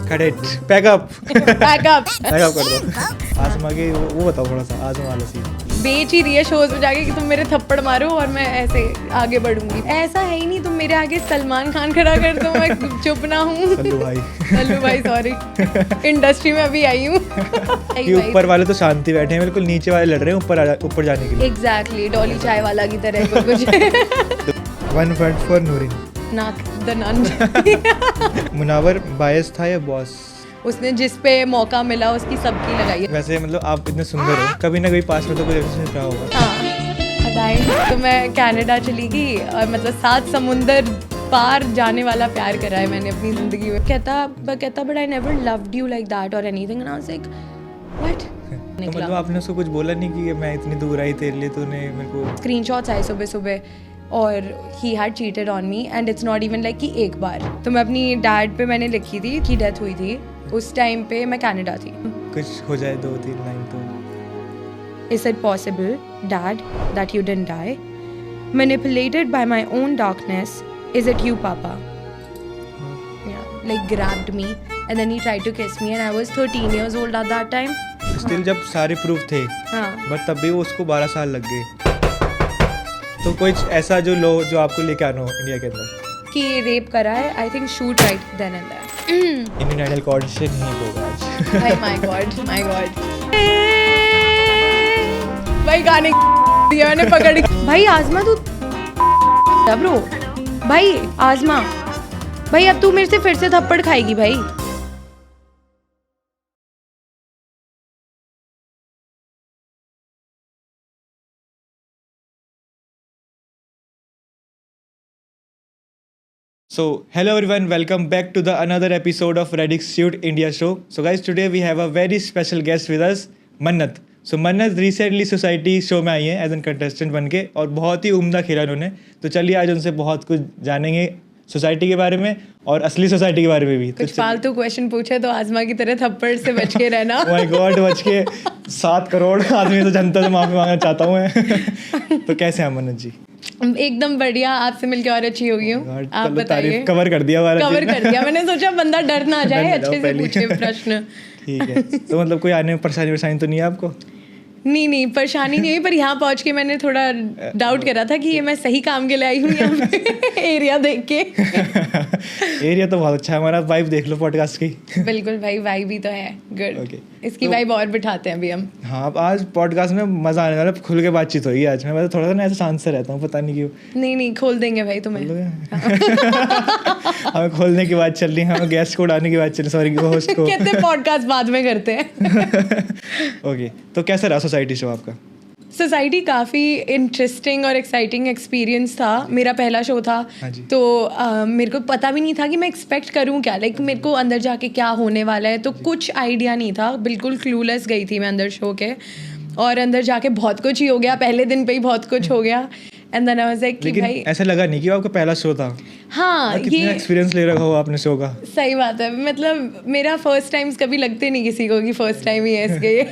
Correct pack up pack up pack up कर दो। आसमा के वो बताओ थोड़ा सा आसमा वाला सीन। बेच ही रही है शोज में जाके कि तुम मेरे थप्पड़ मारो और मैं ऐसे आगे बढ़ूंगी। ऐसा है ही नहीं, तुम मेरे आगे सलमान खान खड़ा कर दो, मैं चुप ना हूँ। सल्लू भाई सॉरी, इंडस्ट्री में अभी आई हूँ। कि ऊपर वाले तो शांति बैठे हैं बिल्कुल, नीचे वाले लड़ रहे हैं ऊपर जाने के लिए। एग्जैक्टली डॉली चाय वाला की तरह कुछ। 1 पॉइंट फॉर नूरिन। नाक द नन। मुनावर बायस था या बॉस? उसने जिस पे मौका मिला उसकी सबकी लगाई है। वैसे मतलब आप इतने सुंदर हो, कभी ना कभी पास में तो कोई रिलेशनशिप रहा होगा। हाँ अदाई तो मैं कनाडा चली गई और मतलब 7 समुंदर पार जाने वाला प्यार करा है मैंने अपनी जिंदगी में। कहता but I never loved you like that और anything and I was like what. तो मतलब आपने उसको कुछ बोला नहीं कि मैं इतनी दूर आई तेरे लिए, तूने मेरे को? स्क्रीनशॉट्स आए सुबह सुबह और he had cheated on me and it's not even like कि एक बार। तो मैं अपनी डैड पे मैंने लिखी थी कि डेथ हुई थी, उस टाइम पे मैं कनाडा थी। कुछ हो जाए 2-3 लाइन तो। Is it possible, Dad, that you didn't die? Manipulated by my own darkness, is it you, Papa? Yeah, like grabbed me and then he tried to kiss me and I was 13 years old at that time. Still जब सारे proof थे हाँ but तब भी वो उसको 12 साल लग गए। तो कुछ ऐसा जो आपको लेके आना हो इंडिया के अंदर कि रेप करा है, I think shoot right then and there. Indian Idol contest नहीं होगा आज। भाई my god भाई गाने दिया मैंने पकड़। भाई आजमा तू ब्रो, भाई आजमा भाई अब तू मेरे से फिर से थप्पड़ खाएगी भाई। So, hello everyone, welcome back to the another episode of Radix Shoot India show. So guys, today we have a very special guest with us, मन्नत। So मन्नत रिसेंटली सोसाइटी शो में आई है एज एन कंटेस्टेंट बन के और बहुत ही उम्दा खेला उन्होंने। तो चलिए आज उनसे बहुत कुछ जानेंगे सोसाइटी के बारे में और असली सोसाइटी के बारे में भी। कुछ फालतू क्वेश्चन पूछे तो आजमा की तरह थप्पड़ से बच के रहना। Oh my God, बच के 7 करोड़ आदमी तो जनता से माफी मांगना चाहता हूँ मैं। तो कैसे हैं मन्नत जी? एकदम बढ़िया, आपसे मिलके और अच्छी हो गई हूँ। आप बताइए। कवर कर दिया मैंने सोचा बंदा डर ना जाए, अच्छे से पूछे प्रश्न। ठीक है। तो मतलब कोई आने में परेशानी तो नहीं है आपको? नहीं परेशानी नहीं हुई, पर यहाँ पहुँच के मैंने थोड़ा डाउट करा था कि ये मैं सही काम के लिए आई हूँ यहाँ पे। एरिया देख के। एरिया तो बहुत अच्छा है हमारा, वाइब देख लो पॉडकास्ट की। बिल्कुल भाई, वाइब भी तो है गुड। Okay. इसकी वाइब और बिठाते हैं अभी हम। हाँ आज पॉडकास्ट में मजा आने वाला, खुल के बातचीत होगी आज। मैं थोड़ा सा ना ऐसा शांत से रहता हूँ, पता नहीं क्यों। नहीं खोल देंगे भाई तुम्हें। हमें खोलने की बात चल रही है, हमें गेस्ट को उड़ाने की बात चल रही, सॉरी होस्ट को। कहते पॉडकास्ट बाद में करते हैं। ओके, तो कैसा रहा सोसाइटी शो आपका? सोसाइटी काफ़ी इंटरेस्टिंग और एक्साइटिंग एक्सपीरियंस था। मेरा पहला शो था तो मेरे को पता भी नहीं था कि मैं एक्सपेक्ट करूं क्या, लाइक मेरे को अंदर जाके क्या होने वाला है, तो कुछ आइडिया नहीं था, बिल्कुल क्लूलेस गई थी मैं अंदर शो के। और अंदर जाके बहुत कुछ ही हो गया, पहले दिन पे ही बहुत कुछ हो गया। And then I was like कि भाई ऐसा लगा नहीं कि आपका पहला शो था। हाँ कितना एक्सपीरियंस ले रखा हो आपने शो का। सही बात है, मतलब मेरा फर्स्ट टाइम्स कभी लगते नहीं किसी को कि फर्स्ट टाइम ही है इसके।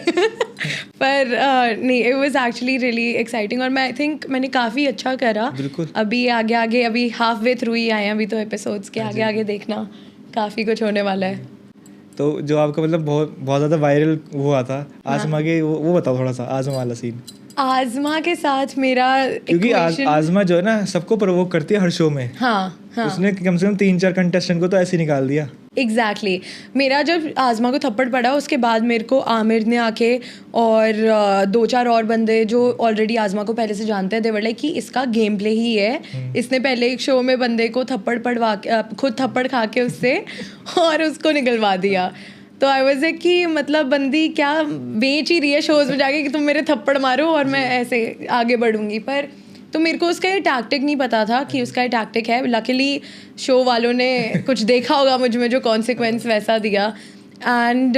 पर नहीं, it was actually really exciting और मैं आई थिंक मैंने काफ़ी अच्छा करा। अभी आगे अभी हाफ वे थ्रू ही आए हैं अभी तो एपिसोड्स के, आगे देखना काफ़ी कुछ होने वाला है। तो जो आपका मतलब बहुत ज़्यादा वायरल हुआ था आजमा के, वो बताओ थोड़ा सा आजमा वाला सीन। आजमा के साथ मेरा क्योंकि आजमा जो है ना सबको प्रोवोक करती है हर शो में। हाँ। उसने कम से कम 3-4 कंटेस्टेंट को तो ऐसे निकाल दिया। एग्जैक्टली मेरा जब आजमा को थप्पड़ पड़ा उसके बाद मेरे को आमिर ने आके और 2-4 और बंदे जो ऑलरेडी आजमा को पहले से जानते हैं, दे वर लाइक कि इसका गेम प्ले ही है। इसने पहले एक शो में बंदे को थप्पड़ पड़वा के खुद थप्पड़ खा के उससे और उसको निकलवा दिया। तो आई वाज लाइक कि मतलब बंदी क्या बेच ही रही है शोज में जाके कि तुम मेरे थप्पड़ मारो और मैं ऐसे आगे बढ़ूंगी। पर तो मेरे को उसका ये टैक्टिक नहीं पता था कि उसका ये टैक्टिक है। लकीली शो वालों ने कुछ देखा होगा मुझ में जो कॉन्सिक्वेंस वैसा दिया। एंड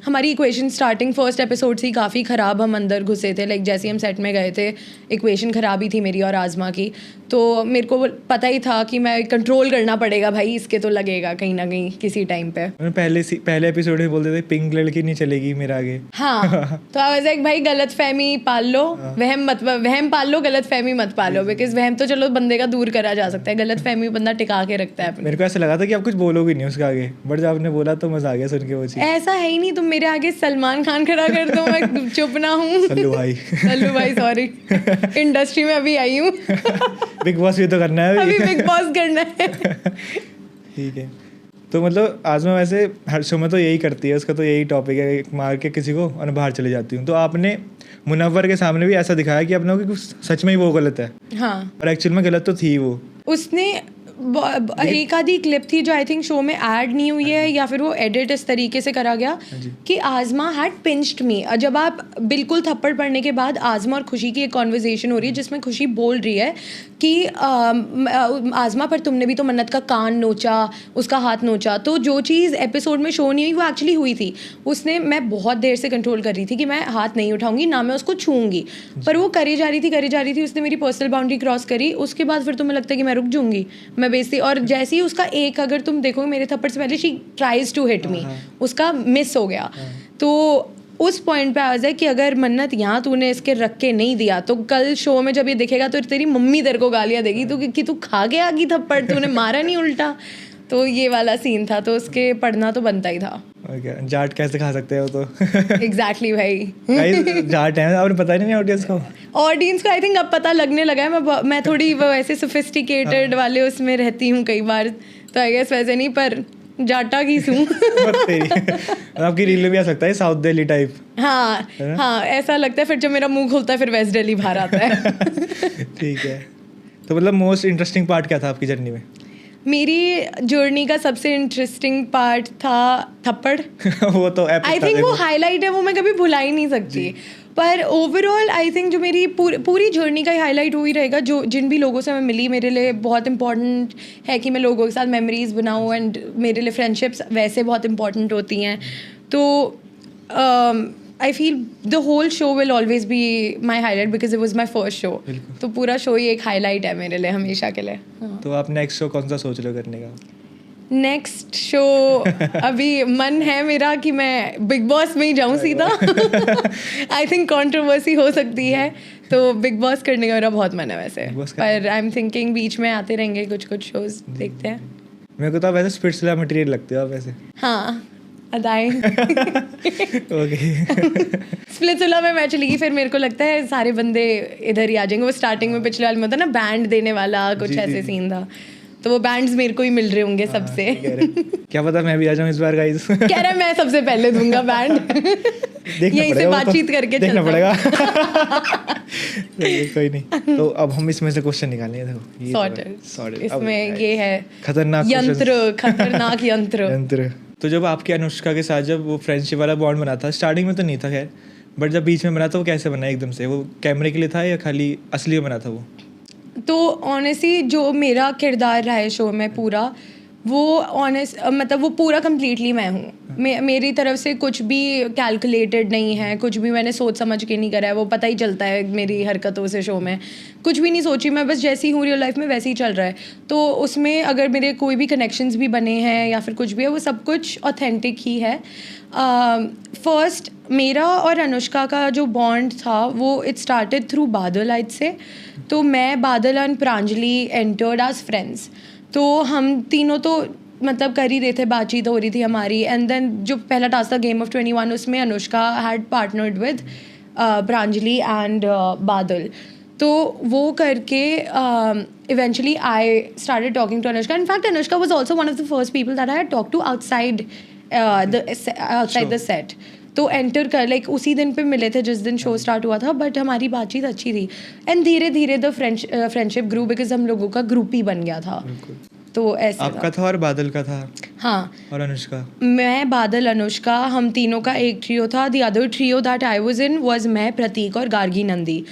हमारी इक्वेशन स्टार्टिंग फर्स्ट एपिसोड से ही काफ़ी ख़राब हम अंदर घुसे थे। लाइक जैसे हम सेट में गए थे इक्वेशन ख़राब ही थी मेरी और आजमा की। तो मेरे को पता ही था कि मैं कंट्रोल करना पड़ेगा भाई, इसके तो लगेगा कहीं ना कहीं किसी टाइम पे। पहले एपिसोड में बोलते थे पिंक लड़की नहीं चलेगी मेरा आगे। हाँ तो आई वाज लाइक भाई गलत फहमी पाल लो, वहम पाल लो, गलत फहमी मत पालो, बिकॉज वहम तो चलो बंदे का दूर करा जा सकता है, गलत फहमी बंदा टिका के रखता है अपने। मेरे को ऐसा लगा था कि आप कुछ बोलोगे नहीं उसके आगे, बट जब आपने बोला तो मजा आ गया सुन के वो चीज। ऐसा है ही नहीं, तुम मेरे आगे सलमान खान खड़ा कर दो मैं चुप ना हूँ। सल्लू भाई सल्लू भाई सॉरी, इंडस्ट्री में अभी आई हूँ। बिग बॉस भी तो करना है अभी बिग बॉस करना है। ठीक है, तो मतलब आज़मा वैसे हर शो में तो यही करती है, उसका तो यही टॉपिक है, मार के किसी को और बाहर चले जाती हूँ। तो आपने मुनव्वर के सामने भी ऐसा दिखाया कि अपने को कि सच में ही वो गलत है, हाँ और एक्चुअल में गलत तो थी वो। उसने एक आधी क्लिप थी जो आई थिंक शो में ऐड नहीं हुई है, या फिर वो एडिट इस तरीके से करा गया कि आज़मा हैड पिंच्ड मी। जब आप बिल्कुल थप्पड़ पड़ने के बाद आज़मा और खुशी की एक कॉन्वर्जेशन हो रही है जिसमें खुशी बोल रही है कि आज़मा पर तुमने भी तो मन्नत का कान नोचा, उसका हाथ नोचा। तो जो चीज़ एपिसोड में शो नहीं हुई वो एक्चुअली हुई थी। उसने, मैं बहुत देर से कंट्रोल कर रही थी कि मैं हाथ नहीं उठाऊंगी, ना मैं उसको छूऊंगी, पर वो करी जा रही थी। उसने मेरी पर्सनल बाउंड्री क्रॉस करी, उसके बाद फिर तुम्हें लगता है कि मैं रुक जाऊंगी, मैं बेइज्जती। और जैसे ही उसका एक, अगर तुम देखोगे मेरे थप्पड़ से पहले she tries to hit me, उसका मिस हो गया। तो उस पॉइंट पे आ जाए कि अगर मन्नत यहाँ तूने इसके रख के नहीं दिया तो कल शो में जब ये दिखेगा तो तेरी मम्मी तेरे को गालियाँ देगी तो कि तू खा गया कि थप्पड़, तूने मारा नहीं उल्टा। तो ये वाला सीन था, तो उसके पढ़ना तो बनता ही था। जाट कैसे खा सकते हो तो। एग्जैक्टली भाई जाट है, आपने पता ही नहीं ऑडियंस को। ऑडियंस को आई थिंक अब पता लगने लगा है। मैं थोड़ी वो ऐसे सोफिस्टिकेटेड वाले उसमें रहती हूँ कई बार, तो आई गेस वैसे नहीं, पर जाटा की सूं। आपकी रील में भी आ सकता है साउथ दिल्ली टाइप। हाँ हाँ ऐसा लगता है, फिर जब मेरा मुंह खुलता है फिर वेस्ट दिल्ली बाहर आता है। ठीक है, तो मतलब मोस्ट इंटरेस्टिंग पार्ट क्या था आपकी जर्नी में? मेरी जर्नी का सबसे इंटरेस्टिंग पार्ट था थप्पड़। वो तो आई थिंक वो हाईलाइट है, वो मैं कभी भुला ही नहीं सकती। पर ओवरऑल आई थिंक जो मेरी पूरी जर्नी का हाईलाइट हो ही रहेगा, जो जिन भी लोगों से मैं मिली, मेरे लिए बहुत इंपॉर्टेंट है कि मैं लोगों के साथ मेमोरीज बनाऊँ, एंड मेरे लिए फ्रेंडशिप्स वैसे बहुत इंपॉर्टेंट होती हैं। तो I feel the whole show will always be my highlight because it was my first show. तो पूरा शो ही एक हाईलाइट है मेरे लिए हमेशा के लिए। तो आप नेक्स्ट शो कौन सा सोच रहे हो करने का? नेक्स्ट शो अभी मन है मेरा कि मैं बिग बॉस में ही जाऊँ सीधा। आई थिंक कंट्रोवर्सी हो सकती है, तो बिग बॉस करने का मेरा बहुत मन है वैसे। पर आई एम थिंकिंग बीच में आते रहेंगे कुछ शोज, देखते हैं। मेरे को तो वैसे स्पिट्सविला मटेरियल लगते हो आप वैसे। हाँ अदाएं। ओके। स्प्लिट्सविला में मैं चली गई, फिर मेरे को लगता है सारे बंदे इधर ही आ जाएंगे। वो स्टार्टिंग में पिछले वाले में होता ना बैंड देने वाला, कुछ ऐसे सीन था, तो वो बैंड्स मेरे को ही मिल रहे होंगे सबसे। क्या पता मैं भी आ जाऊँ इस बार गाइस। कह रहा है मैं सबसे पहले दूंगा बैंड। यहीं से बातचीत करके देखना पड़ेगा। कोई नहीं, तो अब हम इसमें से क्वेश्चन निकालेंगे। देखो सॉर्टेड इसमें ये है खतरनाक यंत्र। तो जब आपके अनुष्का के साथ जब वो फ्रेंडशिप वाला बॉन्ड बना था, स्टार्टिंग में तो नहीं था खैर, बट जब बीच में बना था वो कैसे बना एकदम से? वो कैमरे के लिए था या खाली असली में बना था वो? तो ऑनेस्टली जो मेरा किरदार रहा है शो में पूरा, वो मतलब वो पूरा कम्प्लीटली मैं हूँ। मेरी तरफ से कुछ भी कैलकुलेटेड नहीं है, कुछ भी मैंने सोच समझ के नहीं करा है। वो पता ही चलता है मेरी हरकतों से, शो में कुछ भी नहीं सोची मैं, बस जैसी हूँ रियल लाइफ में वैसे ही चल रहा है। तो उसमें अगर मेरे कोई भी कनेक्शंस भी बने हैं या फिर कुछ भी है, वो सब कुछ ऑथेंटिक ही है। फर्स्ट मेरा और अनुष्का का जो बॉन्ड था वो इट स्टार्टेड थ्रू बादल आइट से। तो मैं, Badal and Pranjali entered as friends. तो हम तीनों तो मतलब कर ही रहे थे, बातचीत हो रही थी हमारी। एंड देन जो पहला टास्क था गेम ऑफ 21, उसमें Anushka had partnered with Pranjali and Badal. तो वो करके eventually I started talking to Anushka. In fact Anushka was also one of the first people that I had talk to outside the set. तो एंटर कर like उसी दिन पे मिले थे जिस दिन शो स्टार्ट हुआ था, बट हमारी बातचीत अच्छी थी। एंड धीरे धीरे द फ्रेंडशिप ग्रू बिकॉज हम लोगों का ग्रुप ही बन गया था। तो ऐसे आपका था और बादल का था? हाँ, और अनुष्का? मैं, बादल, अनुष्का, हम तीनों का एक ट्रियो था। The other trio that I was in was मैं, प्रतीक और गार्गी नंदी।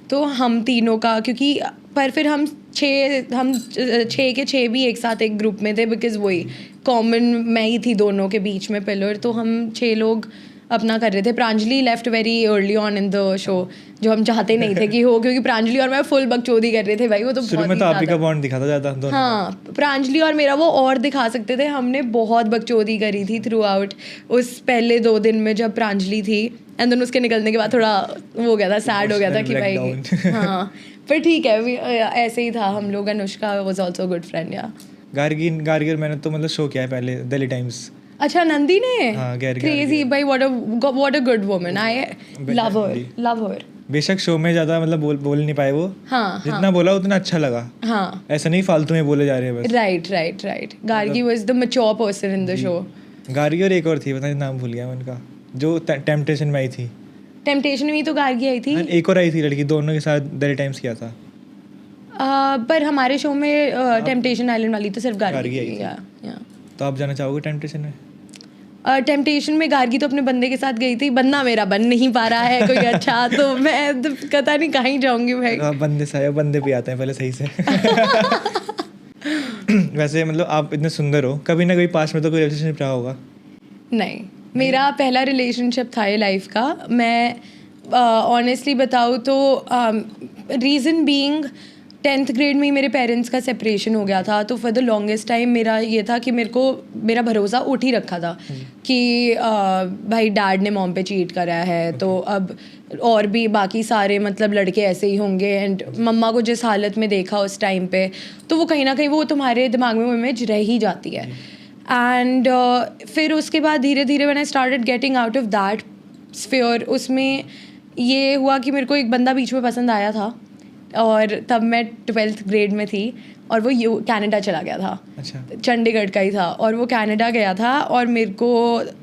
तो हम तीनों का, क्योंकि पर फिर हम छः के छः भी एक साथ एक ग्रुप में थे बिकॉज वही कॉमन मैं ही थी दोनों के बीच में पिलर। तो हम 6 लोग अपना कर रहे थे. Pranjali left very early on in the show, जो हम चाहते नहीं थे कि हो, क्योंकि प्रांजलि और मैं फुल बकचोदी कर रहे थे भाई. वो तो शुरू में तो आप ही का बॉन्ड दिखा था ज़्यादा दोनों. हाँ, प्रांजलि और मेरा वो और दिखा सकते थे. हमने बहुत बकचोदी करी थी थ्रू आउट उस पहले 2 दिन में जब प्रांजलि थी. एंड देन उसके निकलने के बाद थोड़ा वो हो गया था, सैड हो गया था कि भाई हाँ. पर ठीक है, ऐसे ही था हम लोग. Anushka was also good friend. या गार्गिर मैंने तो मतलब शो किया है पहले दिल्ली टाइम्स. अच्छा, नंदी ने. हाँ, क्रेजी भाई. What a good woman. I love हर. बेशक शो में ज़्यादा मतलब बोल नहीं पाए वो. हाँ, जितना बोला उतना अच्छा लगा. हाँ, ऐसा नहीं फालतू में बोले जा रहे हैं बस. Right. Gargi was the mature person in the show. Gargi और एक और थी, पता नहीं नाम भूल गया मैं उनका, जो टेम्पटेशन में आई थी. टेम्पटेशन में तो गार्गी आई थी. एक और आई थी लड़की, दोनों के साथ दिल्ली टाइम्स किया था. पर हमारे शो में टेम्पटेशन आइलैंड वाली तो सिर्फ गार्गी आई थी. थी. या तो आप जाना चाहोगे टेम्पटेशन में? टेम्पटेशन में गार्गी तो अपने बंदे के साथ गई थी. बंदा मेरा बन नहीं पा रहा है कोई अच्छा, तो मैं पता नहीं कहीं जाऊंगी भाई. बंदे से बंदे भी आते हैं पहले सही से. वैसे मतलब आप इतने सुंदर हो, कभी ना कभी पास में तो कोई रिलेशनशिप रहा होगा? नहीं, मेरा पहला रिलेशनशिप था ये लाइफ का. मैं ऑनेस्टली बताऊँ तो रीज़न बीइंग 10th ग्रेड में ही मेरे पेरेंट्स का सेपरेशन हो गया था. तो फॉर द लॉन्गेस्ट टाइम मेरा ये था कि मेरा भरोसा उठ ही रखा था कि भाई डैड ने मॉम पे चीट करा है, तो अब और भी बाकी सारे मतलब लड़के ऐसे ही होंगे. एंड मम्मा को जिस हालत में देखा उस टाइम पे, तो वो कहीं ना कहीं वो तुम्हारे दिमाग में वो इमेज रह ही जाती है. एंड फिर उसके बाद धीरे धीरे when I started getting out of that sphere, उसमें ये हुआ कि मेरे को एक बंदा बीच में पसंद आया था. और तब मैं 12th ग्रेड में थी और वो कनाडा चला गया था. अच्छा. चंडीगढ़ का ही था और वो कनाडा गया था और मेरे को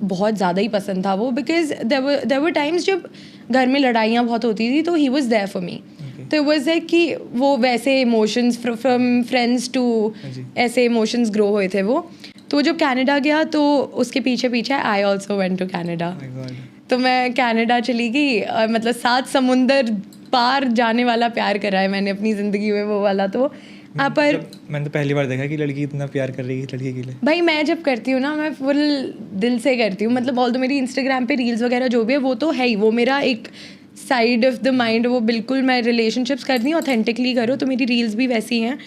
बहुत ज़्यादा ही पसंद था वो. बिकॉज देयर वर टाइम्स जब घर में लड़ाइयाँ बहुत होती थी, तो he was there for me. तो इट वॉज लाइक कि वो वैसे इमोशंस फ्रॉम फ्रेंड्स टू ऐसे इमोशंस ग्रो हुए थे वो. तो जब कनाडा गया तो उसके पीछे पीछे I also went to Canada. तो मैं कनाडा चली गई. मतलब 7 समुंदर पार जाने वाला प्यार करा है मैंने अपनी ज़िंदगी में, वो वाला. तो पर मैंने तो पहली बार देखा कि लड़की इतना प्यार कर रही है लड़की के लिए. भाई मैं जब करती हूँ ना, मैं फुल दिल से करती हूँ. मतलब ऑल तो मेरी इंस्टाग्राम पे रील्स वगैरह जो भी है वो तो है ही, वो मेरा एक साइड ऑफ द माइंड. वो बिल्कुल मैं रिलेशनशिप्स करती हूँ ऑथेंटिकली करो, तो मेरी रील्स भी वैसी हैं.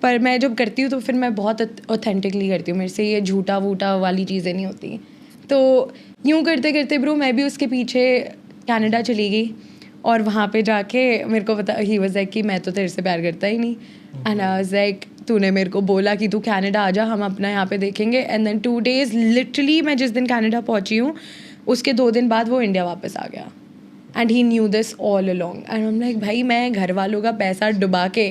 पर मैं जब करती हूँ तो फिर मैं बहुत ऑथेंटिकली करती हूँ. मेरे से ये झूठा वूटा वाली चीज़ें नहीं होती. तो यूँ करते करते ब्रो मैं भी उसके पीछे कनाडा चली गई. और वहाँ पे जाके मेरे को पता, ही वाज लाइक कि मैं तो तेरे से प्यार करता ही नहीं. एंड आई वाज लाइक तूने मेरे को बोला कि तू कनाडा आ जा, हम अपना यहाँ पे देखेंगे. एंड देन 2 days लिटरली मैं जिस दिन कनाडा पहुँची हूँ उसके 2 दिन बाद वो इंडिया वापस आ गया. And he new this all along. And I am like भाई मैं घर वालों का पैसा डुबा के,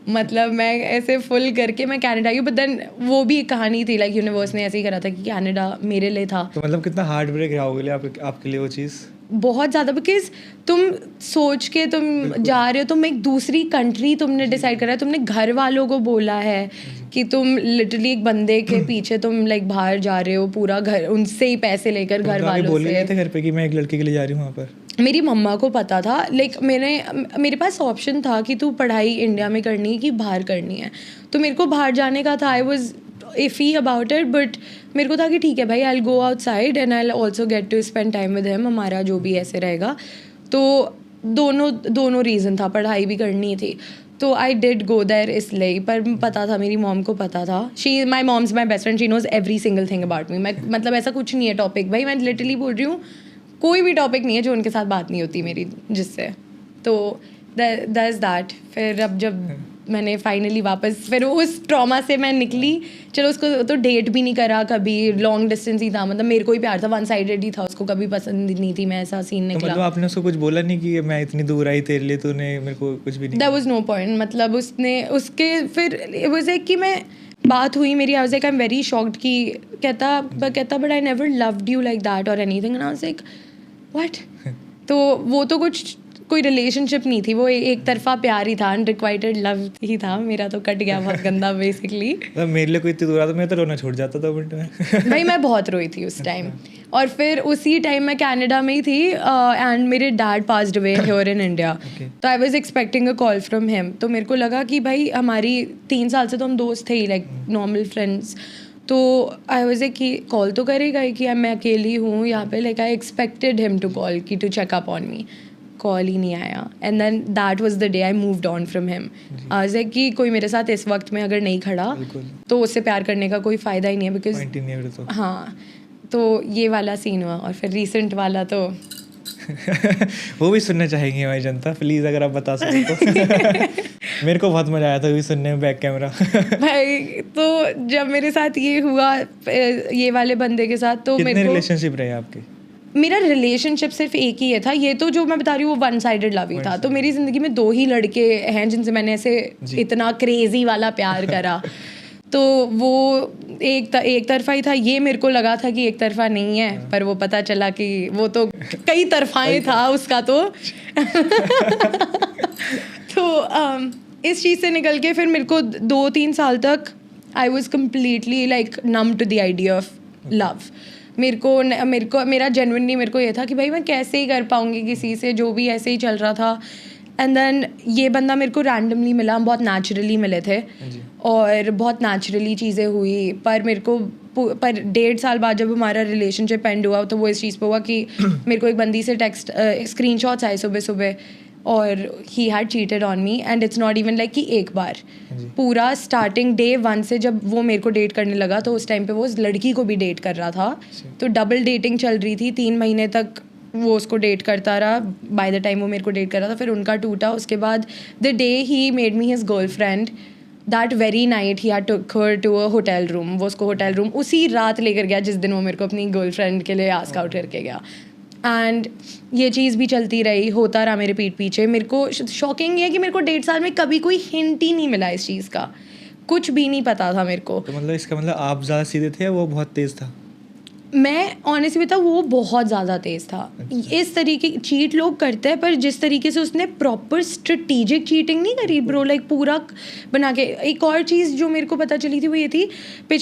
मतलब मैं ऐसे फुल करके मैं कनाडा गई. बट देन वो भी एक कहानी थी, लाइक यूनिवर्स ने ऐसे ही करा था कि कनाडा मेरे लिए था. तो मतलब कितना हार्ट ब्रेक रहा होगा आपके लिए वो चीज़? बहुत ज़्यादा. बिकॉज तुम सोच के तुम जा रहे हो, तुम एक दूसरी कंट्री तुमने डिसाइड करा है, तुमने घर वालों को बोला है कि तुम लिटरली एक बंदे के पीछे तुम लाइक बाहर जा रहे हो, पूरा घर उनसे ही पैसे लेकर घर वालों बोल से. गए थे घर पे कि मैं एक लड़के के लिए जा रही हूँ वहाँ पर? मेरी मम्मा को पता था. लाइक मेरे पास ऑप्शन था कि तू पढ़ाई इंडिया में करनी है कि बाहर करनी है. तो मेरे को बाहर जाने का था. I was iffy about it, but मेरे को था कि ठीक है भाई, I will go outside and I will also get to spend time with him. हमारा जो भी ऐसे रहेगा. तो दोनों रीज़न था. पढ़ाई भी करनी थी. तो आई डिड गो देयर इसलिए. पर पता था, मेरी मॉम को पता था. My mom's my best friend, she knows every single thing about me. मैं मतलब ऐसा कुछ नहीं है टॉपिक भाई, मैं लिटरली बोल रही हूँ, कोई भी टॉपिक नहीं है जो उनके साथ बात नहीं होती मेरी जिससे. तो दैट्स दैट. फिर अब जब मैंने फाइनली वापस फिर उस ट्रॉमा से मैं निकली. चलो उसको तो डेट भी नहीं करा कभी, लॉन्ग डिस्टेंस ही था. मतलब मेरे को ही प्यार था, 1 साइडेड ही था. उसको कभी पसंद नहीं थी मैं, ऐसा सीन निकला. तो मतलब आपने उसको कुछ बोला नहीं कि मैं इतनी दूर आई तेरे लिए, तूने मेरे को कुछ भी नहीं? There was no point. मतलब उसके फिर इट वाज लाइक कि मैं बात हुई मेरी. I was like I am very shocked कि कहता but I never loved you like that और anything. And I was like what. तो वो तो कोई रिलेशनशिप नहीं थी, वो एक तरफा प्यार ही था, अनरिक्वाइटेड लव ही था. मेरा तो कट गया बहुत गंदा बेसिकली. मेरे लिए कोई इतनी दूर आता मैं तो रोना छोड़ जाता 2 मिनट में. भाई मैं बहुत रोई थी उस टाइम. और फिर उसी टाइम मैं कनाडा में ही थी एंड मेरे dad passed away here in India. तो I was expecting a call from him. तो मेरे को लगा कि भाई हमारी 3 साल से तो हम दोस्त थे ही, लाइक नॉर्मल फ्रेंड्स. तो आई वाज लाइक कि कॉल तो करेगा ही कि मैं अकेली हूँ यहाँ पे, like I expected him to call कि to check up on me, call ही नहीं आया. And then that was the day I moved on from him. I was like कि कोई मेरे साथ इस वक्त में अगर नहीं खड़ा तो उससे प्यार करने का कोई फ़ायदा ही नहीं है, बिकॉज हाँ. तो ये वाला सीन हुआ. और फिर रिसेंट वाला तो वो भी सुनना चाहेंगे हमारी जनता, प्लीज़ अगर आप बता सकें तो. मेरे को बहुत मज़ा आया था भी सुनने में, बैक कैमरा. भाई तो जब मेरे साथ ये हुआ ये वाले बंदे के साथ, तो कितने मेरे को रिलेशनशिप रहे आपके? मेरा रिलेशनशिप सिर्फ एक ही है था. ये तो जो मैं बता रही हूँ वो वन साइडेड लव ही था. तो मेरी ज़िंदगी में 2 ही लड़के हैं जिनसे मैंने ऐसे इतना क्रेजी वाला प्यार करा. तो वो एक तरफा ही था. ये मेरे को लगा था कि एक तरफा नहीं है, पर वो पता चला कि वो तो कई तरफाएं था उसका. तो इस चीज़ से निकल के फिर मेरे को 2-3 साल तक I was completely like numb to the idea of love. मेरा जेन्युइनली मेरे को ये था कि भाई मैं कैसे ही कर पाऊँगी किसी से, जो भी ऐसे ही चल रहा था. एंड देन ये बंदा मेरे को रैंडमली मिला, हम बहुत नेचुरली मिले थे और बहुत नेचुरली चीज़ें हुई. पर 1.5 साल बाद जब हमारा रिलेशनशिप एंड हुआ तो वो इस चीज़ पे हुआ कि मेरे को एक बंदी से टेक्स्ट स्क्रीनशॉट्स आए सुबह और he had cheated on me. And it's not even like कि एक बार, पूरा स्टार्टिंग डे 1 से जब वो मेरे को डेट करने लगा तो उस टाइम पे वो उस लड़की को भी डेट कर रहा था. तो डबल डेटिंग चल रही थी. 3 महीने तक वो उसको डेट करता रहा. बाय द टाइम वो मेरे को डेट कर रहा था फिर उनका टूटा. उसके बाद the day he made me his girlfriend, that very night he had took her to a hotel room. वो उसको होटल रूम उसी रात लेकर गया जिस दिन वो मेरे को अपनी गर्लफ्रेंड के लिए आस्क आउट करके गया. एंड ये चीज़ भी चलती रही, होता रहा मेरे पीठ पीछे. मेरे को शॉकिंग ये है कि मेरे को 1.5 साल में कभी कोई हिंट ही नहीं मिला इस चीज़ का, कुछ भी नहीं पता था मेरे को. तो मतलब इसका मतलब आप ज़्यादा सीधे थे या वो बहुत तेज़ था? मैं ऑनेस्टली बता, वो बहुत ज़्यादा तेज़ था. इस तरीके चीट लोग करते हैं, पर जिस तरीके से उसने प्रॉपर स्ट्रेटेजिक चीटिंग नहीं करी ब्रो, लाइक पूरा बना के. एक और चीज़ जो मेरे को पता चली थी वो ये थी,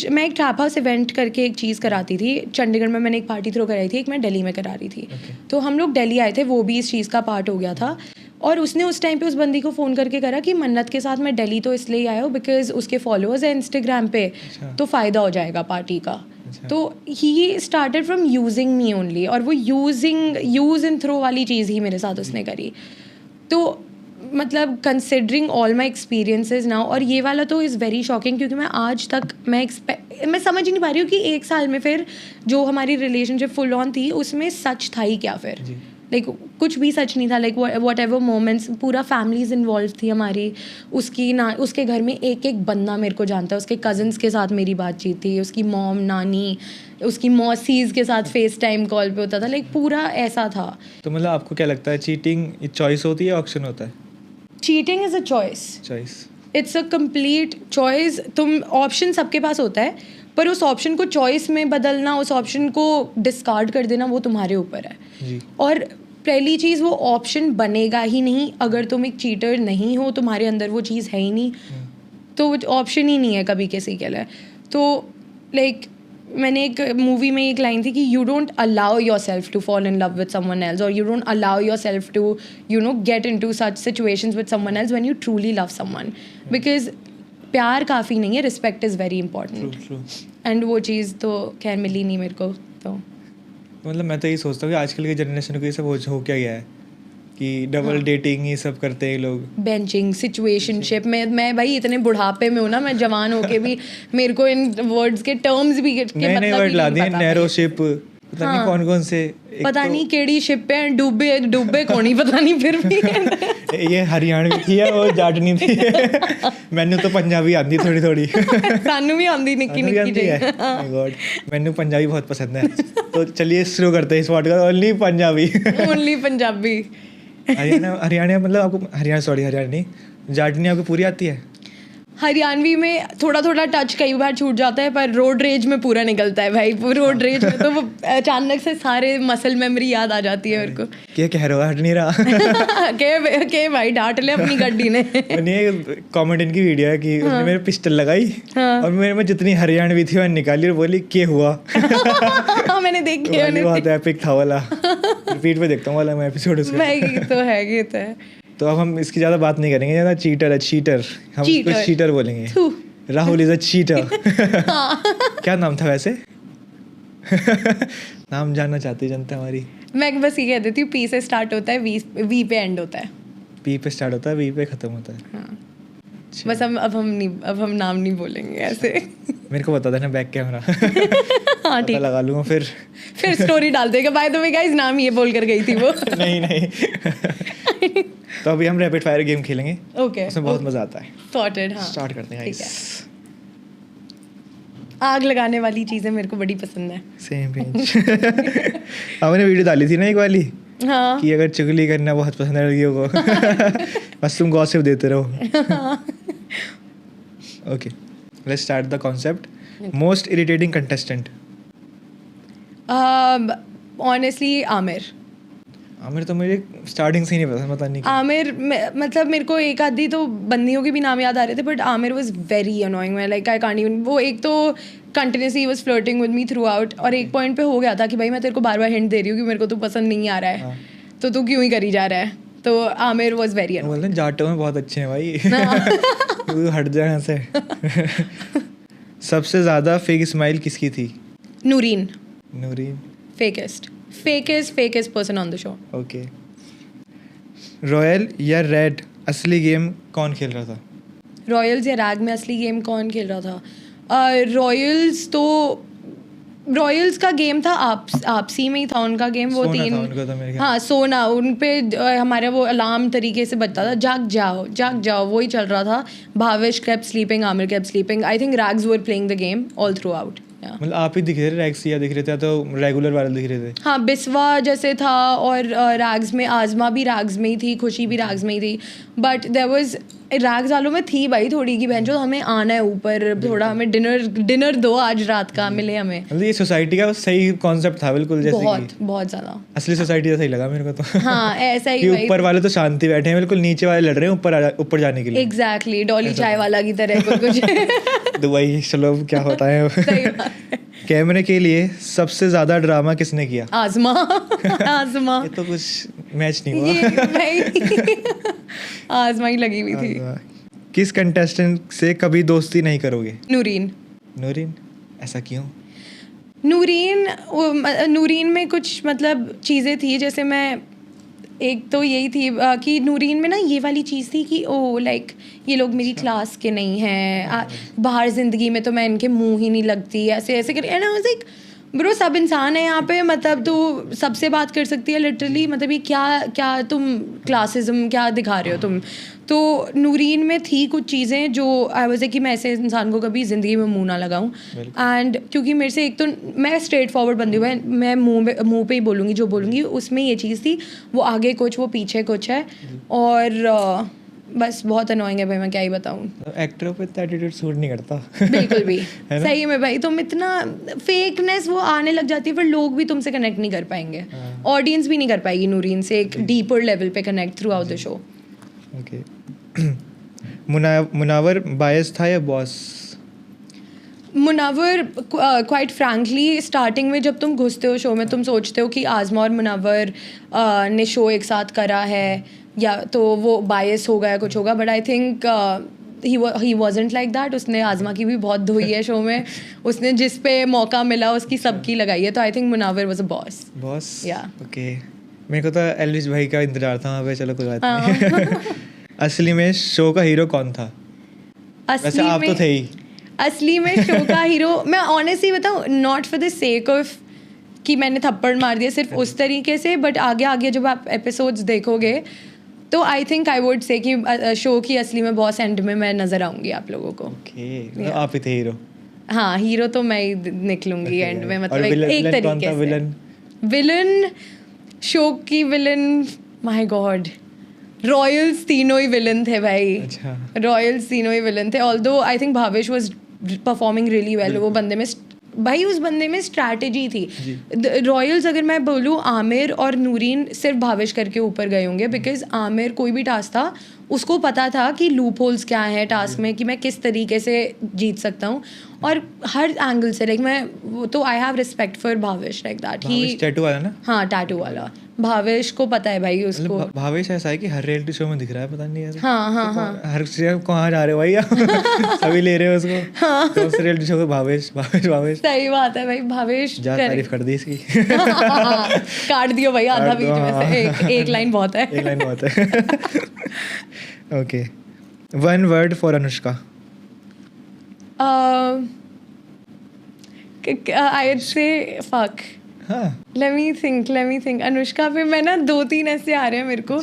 मैं एक ट्रैप हाउस इवेंट करके एक चीज़ कराती थी चंडीगढ़ में. मैंने एक पार्टी थ्रो कराई थी, एक मैं दिल्ली में करा रही थी. तो हम लोग दिल्ली आए थे, वो भी इस चीज़ का पार्ट हो गया था. और उसने उस टाइम पे उस बंदी को फ़ोन करके करा कि मन्नत के साथ मैं दिल्ली तो इसलिए आया हूँ बिकॉज उसके फॉलोअर्स हैं इंस्टाग्राम पे, तो फ़ायदा हो जाएगा पार्टी का. तो he started from using me only. और वो यूज़ एंड थ्रो वाली चीज़ ही मेरे साथ उसने करी. तो मतलब considering all my experiences now, और ये वाला तो इज़ वेरी शॉकिंग क्योंकि मैं आज तक मैं समझ ही नहीं पा रही हूँ कि 1 साल में फिर जो हमारी रिलेशनशिप फुल ऑन थी उसमें सच था ही क्या फिर. लाइक कुछ भी सच नहीं था. लाइक वट एवर मोमेंट्स, पूरा फैमिलीज इन्वॉल्व थी हमारी. उसके घर में एक बंदा मेरे को जानता है. उसके कज़न्स के साथ मेरी बातचीत थी, उसकी मॉम, नानी, उसकी मौसीज़ के साथ फेस टाइम कॉल पे होता था. लाइक पूरा ऐसा था. तो मतलब आपको क्या लगता है, चीटिंग चॉइस होती है या ऑप्शन होता है? Cheating is a choice. It's a complete choice. तुम ऑप्शन सबके पास होता है, पर उस ऑप्शन को चॉइस में बदलना, उस ऑप्शन को डिस्कार्ड कर देना, वो तुम्हारे ऊपर है. और पहली चीज़, वो ऑप्शन बनेगा ही नहीं अगर तुम एक चीटर नहीं हो, तुम्हारे अंदर वो चीज़ है ही नहीं, तो वो ऑप्शन ही नहीं है कभी किसी के लिए. तो लाइक मैंने एक मूवी में एक लाइन थी कि you don't allow yourself to fall in love with someone else, और you don't allow yourself to get into such situations with someone else when you truly love someone. Because प्यार काफ़ी नहीं है, respect is very important. And वो चीज़ तो खैर मिली नहीं मेरे को. तो मतलब मैं तो यही सोचता हूँ कि आजकल की जनरेशन को ये सब हो क्या गया है कि डबल डेटिंग ये सब करते हैं लोग. Benching, situationship. मैं भाई इतने बुढ़ापे में हूँ ना, मैं जवान होके भी मेरे को इन वर्ड्स के टर्म्स भी के नए वर्ड ला दिए. नैरोशिप, पता नहीं कौन से, पता नहीं केड़ी शिप है, डूबे कोनी पता नहीं. फिर भी ये हरियाणवी थी या वो जाटनी थी? मैनू तो पंजाबी आती थोड़ी. सानू भी आती निक्की है. गॉड, मैनू पंजाबी बहुत पसंद है. तो चलिए शुरू करते हैं इस पॉडकास्ट. ओनली पंजाबी. हरियाणा मतलब आपको हरियाणा नहीं, जाटनी आपको पूरी आती है? हरियाणवी में थोड़ा टच कई बार छूट जाता है, पर रोड रेज में पूरा निकलता है भाई. रोड रेज में तो वो अचानक से सारे मसल मेमोरी याद आ जाती है मेरे को. क्या कह रहे हो, हट नहीं रहा? के भाई डांट ले अपनी गड्डी ने. मैंने कॉमेडी की वीडियो है कि उसने मेरे पिस्टल लगाई और मेरे में जितनी हरियाणवी थी मैंने निकाली और बोली क्या हुआ. मैंने देखी है, बहुत एपिक था वाला. रिपीट पे देखता हूँ वाला मैं एपिसोड उसका. ये तो है. तो अब हम इसकी ज़्यादा बात नहीं करेंगे. ज़्यादा चीटर हम इसको चीटर बोलेंगे. Rahul is a cheater. क्या नाम था वैसे? नाम जानना चाहती जनता हमारी। मैं बस ये कह देती हूँ, पी से स्टार्ट होता है, वी पे एंड होता है। पी पे स्टार्ट होता है, वी पे खत्म होता है। हाँ। अच्छा। बस अब हम नाम नहीं बोलेंगे ऐसे। मेरे को बता देना बैक कैमरा। हाँ पता ठीक। लगा लूंगा फिर। फिर स्टोरी डाल देगा, बाय द वे गाइस नाम ये बोल कर गई थी वो। नहीं नहीं। तो अभी हम रैपिड फायर गेम खेलेंगे, ओके, उसमें बहुत मजा आता है। सॉर्टेड। हाँ, स्टार्ट करते हैं ठीक गाइस। है। आग लगाने वाली चीजें मेरे को बड़ी पसंद है। Same page. हमने वीडियो डाली थी ना एक वाली हाँ। कि अगर चुगली करना बहुत पसंद है लड़कियों को, बस तुम गॉसिप देते रहो। Okay, let's start the concept. Most irritating contestant. Honestly Aamir. Aamir तो मुझे स्टार्टिंग से ही नहीं पसंद, पता नहीं क्यों। आमिर मतलब मेरे को एक आधी तो बंदियों के भी नाम याद आ रहे थे, but Aamir was very annoying. मैं लाइक आई कांट इवन, वो एक तो continuously was flirting with me through out, और एक पॉइंट पे हो गया था कि भाई मैं तेरे को बार बार हिंट दे रही हूँ कि मेरे को तू पसंद नहीं आ रहा है, हाँ। तो तू क्यों ही करी जा रहा है। तो आमिर वाज वेरी वो अनोइंग। बोलते हैं जाटो में बहुत अच्छे हैं भाई। तू हट जा यहाँ से। सबसे ज्यादा फेक स्माइल किसकी थी? Noreen. Noreen. Fakest person on the show. Okay. Royal या रेड असली गेम कौन खेल रहा था? रॉयल्स या रैग में असली गेम कौन खेल रहा था? रॉयल्स का गेम था, आपसी में ही था उनका गेम। वो सोना तीन, था उनका तो मेरे ख्याल। हाँ सोना, उन पे हमारा वो अलार्म तरीके से बजता था, जाग जाओ, वही चल रहा था। Bhavesh kept sleeping, Aamir kept sleeping. I think rags were playing the game all through out. मतलब आप ही दिख रहे थे, रैग्स या दिख रहे थे, या तो रेगुलर वाले दिख रहे थे? हाँ, बिस्वा जैसे था, और रैग्स में आजमा भी रैग्स में ही थी, खुशी भी रैग्स में ही थी। बट देयर वाज रैग्स वालों में थी भाई थोड़ी की बहन, जो हमें आना है ऊपर, थोड़ा हमें डिनर दो आज रात का, मिले हमें। मतलब ये सोसाइटी का सही कॉन्सेप्ट था बिल्कुल, जैसे बहुत कि बहुत ज्यादा। असली सोसाइटी जैसा ही लगा मेरे को तो। हाँ ऐसा ही कि भाई। ऊपर वाले तो शांति बैठे हैं, बिल्कुल नीचे वाले लड़ रहे हैं ऊपर जाने के लिए। एग्जैक्टली, डॉली चाय वाला की तरह कुछ। दुबई चलो क्या होता है। सही बात है। कैमरे के लिए सबसे ज्यादा ड्रामा किसने किया? आजमा। ये तो कुछ मैच नहीं हुआ। ये भाई आजमा ही लगी हुई थी। किस कंटेस्टेंट से कभी दोस्ती नहीं करोगे? नूरीन। नूरीन, ऐसा क्यों? नूरीन में कुछ मतलब चीज़ें थी, जैसे मैं, एक तो यही थी कि नूरीन में ना ये वाली चीज़ थी कि ओ लाइक ये लोग मेरी क्लास के नहीं हैं, बाहर ज़िंदगी में तो मैं इनके मुंह ही नहीं लगती, ऐसे ऐसे कर, and I was like bro सब इंसान है यहाँ पे, मतलब तू सबसे बात कर सकती है लिटरली, मतलब ये क्या तुम क्लासिज्म क्या दिखा रहे हो तुम। तो नूरीन में थी कुछ चीज़ें जो आई वाज लाइक कि मैं ऐसे इंसान को कभी ज़िंदगी में मुंह ना लगाऊं। एंड क्योंकि मेरे से एक तो मैं स्ट्रेट फॉरवर्ड बंदी हूँ, मैं मुंह पे ही बोलूँगी जो बोलूँगी, उसमें ये चीज़ थी, वो आगे कुछ वो पीछे कुछ है, और बस बहुत अनोइंग है भाई, मैं क्या ही बताऊँ। एक्टरों पे इतना एटीट्यूड सूट नहीं करता। बिल्कुल भी सही में भाई, तुम इतना फेकनेस वो आने लग जाती है, फिर लोग भी तुमसे कनेक्ट नहीं कर पाएंगे, ऑडियंस भी नहीं कर पाएगी नूरीन से एक डीपर लेवल पे connect throughout the show. Okay. Munawar bias था या boss? Munawar quite frankly starting में जब तुम घुसते हो शो में, तुम सोचते हो कि आजमा और मुनावर ने शो एक साथ करा है, या तो वो बायस होगा या कुछ होगा, but I think he wasn't like that. उसने आजमा की भी बहुत धोई है शो में, उसने जिस पे मौका मिला उसकी सबकी लगाई है, तो I think Munawar was a boss. या ओके। मेरे को तो एल्विस भाई का इंतजार था वहाँ पे, चलो कोई बात नहीं। असली में शो का हीरो कौन था? वैसे आप तो थे ही। असली में शो का हीरो, मैं ऑनेस्टली बताऊँ, not for the sake of कि मैंने थप्पड़ मार दिया सिर्फ उस तरीके से, बट आगे जब आप एपिसोड्स देखोगे तो I think I would say कि शो की असली में बॉस एंड में मैं नजर आऊंगी आप लोगों को। ओके, आप ही थे हीरो। हाँ, हीरो तो मैं ही निकलूंगी एंड में, मतलब एक तरीके से। विलन शो की विलन, माय गॉड, रॉयल्स तीनों ही विलन थे भाई। अच्छा। रॉयल्स तीनों ही विलन थे, although I think Bhavesh was performing really well. वो बंदे में भाई, उस बंदे में स्ट्रैटेजी थी। रॉयल्स अगर मैं बोलूँ, आमिर और नूरीन सिर्फ भावेश करके ऊपर गए होंगे, बिकॉज आमिर कोई भी टास्क था उसको पता था कि लूप होल्स क्या है टास्क में, कि मैं किस तरीके से जीत सकता हूँ। और हर एंगल से लाइक मैं वो तो I have respect for Bhavesh like that he tattoo वाला ना? हाँ टैटू वाला भावेश को पता है भाई उसको मतलब भावेश ऐसा है कि हर रियलिटी शो में दिख रहा है, पता नहीं यार। हाँ हाँ तो हाँ हर चीज़ कहाँ जा रहे हो भाई आप? सभी ले रहे हो उसको। तो उस रियलिटी शो को भावेश भावेश भावेश सही बात है भाई भावेश जा तारीफ कर दी इसकी। काट दियो भाई आधा काट दो, बीच में से एक लाइन बहुत है एक लाइन बहुत है। Okay, one word for Anushka. I'd say fuck. हाँ, Let me think. अनुष्का पे मैं ना 2-3 ऐसे आ रहे हैं मेरे को.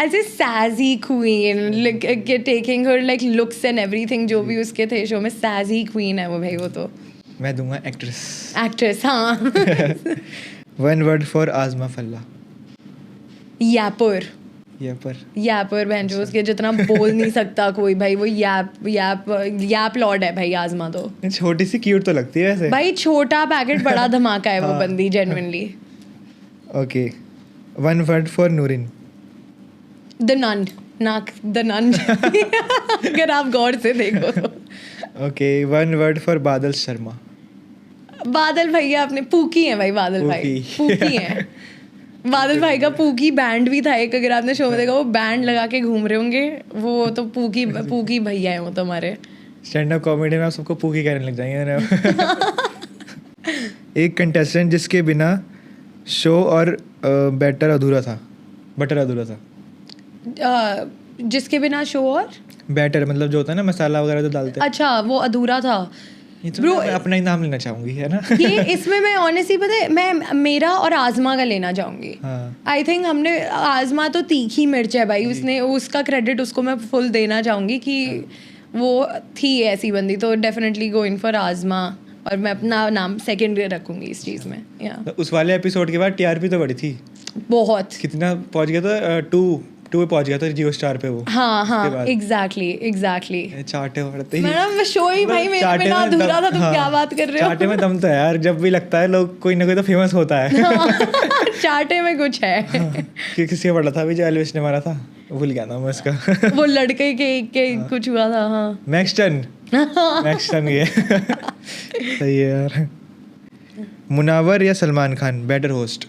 I'd say sassy queen, like taking her like looks and everything जो भी उसके थे शो में sassy queen है वो भाई वो तो. मैं दूंगा एक्ट्रेस। Actress हाँ. वन वर्ड फॉर आजमा फल्ला। यापुर. बहन जो उसके जितना बोल नहीं सकता कोई भाई वो याप लॉर्ड है भाई आजमा तो. छोटी सी क्यूट तो लगती है वैसे भाई छोटा पैकेट बड़ा धमाका है वो बंदी genuinely. Okay, one word for Noreen. The nun अगर आप गौर से देखो तो. ओके, वन वर्ड फॉर बादल शर्मा। बादल भैया अपने पूकी हैं भाई. बादल भाई पूकी हैं. बादल भाई का पूकी बैंड भी था एक, अगर आपने शो में देखा वो बैंड लगा के घूम रहे होंगे वो तो पूकी भैया है वो तो हमारे. स्टैंड अप कॉमेडी में आप सबको पूकी कहने लग जाएंगे। एक कंटेस्टेंट जिसके बिना शो और बटर अधूरा था। जिसके बिना शो और बैटर मतलब जो होता है ना मसाला वगैरह जो डालते हैं। अच्छा वो अधूरा था. ये तो मैं अपना ही नाम लेना चाहूंगी है ना। ये इसमें मैं ऑनेस्टली पता है मैं मेरा और आजमा का लेना चाहूंगी. आई थिंक हमने आजमा तो तीखी मिर्च है भाई. उसने उसका क्रेडिट उसको मैं फुल देना चाहूंगी कि वो थी ऐसी बंदी. तो डेफिनेटली गोइंग फॉर आजमा और मैं अपना नाम सेकंड रखूंगी इस चीज़ में. तो उस वाले एपिसोड के बाद टीआरपी तो बढ़ी थी बहुत. कितना पहुंच गया था? 2 पे पहुंच गया था जियो स्टार पे वो. हाँ एग्जैक्टली. चाटे पड़ते ही मैडम शो ही भाई मेरे बिना अधूरा था. तुम क्या बात कर रहे हो? चाटे में दम तो है यार. जब भी लगता है लोग कोई ना कोई तो फेमस होता है. चाटे में कुछ है. कि किसी का पड़ा था अभी जो एलविश ने मारा था, भूल गया था मैं उसका. वो लड़के के कुछ हुआ था. हाँ मैक्सटन ये सही है यार. मुनावर या सलमान खान बेटर होस्ट?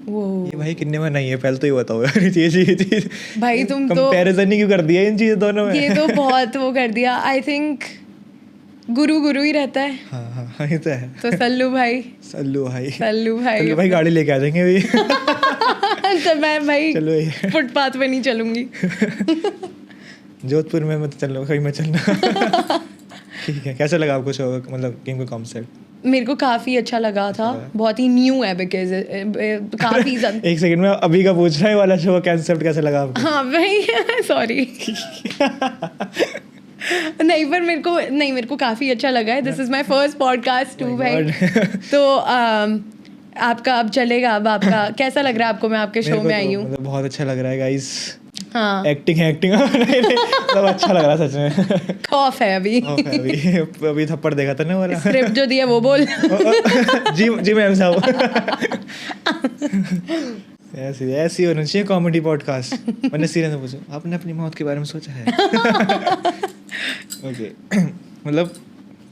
ये भाई किन्ने में नहीं है, पहले तो ये बताओ यार. ये चीज भाई तुम तो कंपैरिजन ही क्यों कर दिया इन चीजों दोनों में? ये तो बहुत वो कर दिया. आई थिंक गुरु ही रहता है. हाँ ये तो है. तो सल्लू भाई गाड़ी लेके आ जाएंगे भाई. तो मैं भाई चलो फुटपाथ पे नहीं चलूंगी. जोधपुर में मत चलना, कहीं मत चलना. ठीक है. कैसा लगा आपको शो, मतलब गेम का कॉन्सेप्ट? मेरे को काफ़ी अच्छा लगा था. बहुत ही न्यू है बिकॉज काफ़ी ज़्यादा. एक सेकंड में अभी का पूछ रहा है वाला शो का कॉन्सेप्ट कैसा लगा आपको? हाँ भाई सॉरी. नहीं पर मेरे को काफ़ी अच्छा लगा है. This is my first podcast too भाई. तो आपका अब चलेगा. अब आपका कैसा लग रहा है आपको? मैं आपके शो में आई हूँ. मतलब बहुत अच्छा लग रहा है गाइस. हाँ एक्टिंग मतलब अच्छा लग रहा है सच में. खौफ है अभी थप्पड़ देखा था ना वाला. स्क्रिप्ट जो दिया वो बोल. जी मैम साहब. ऐसी होना चाहिए कॉमेडी पॉडकास्ट. मैंने सीरियस में पूछा आपने अपनी मौत के बारे में सोचा है? ओके मतलब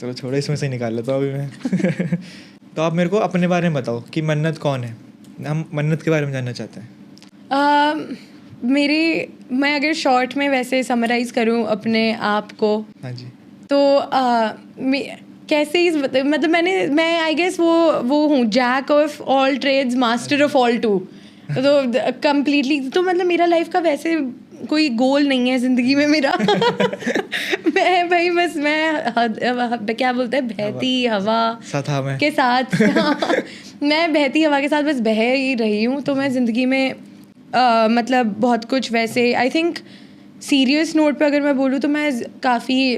चलो छोड़ो, इसमें से निकाल लेता हूँ अभी मैं. तो आप मेरे को अपने बारे में बताओ कि मन्नत कौन है. हम मन्नत के बारे में जानना चाहते हैं. मैं अगर शॉर्ट में वैसे समराइज़ करूँ अपने आप को. हाँ जी. तो कैसे मतलब मैं आई गेस वो हूँ jack of all trades master of all too. तो कम्प्लीटली तो मतलब मेरा लाइफ का वैसे कोई गोल नहीं है ज़िंदगी में मेरा. मैं भाई बस मैं क्या बोलते हैं बहती हवा के साथ. मैं बहती हवा के साथ बस बह ही रही हूँ. तो मैं ज़िंदगी में मतलब बहुत कुछ वैसे आई थिंक सीरियस नोट पे अगर मैं बोलूँ तो मैं काफ़ी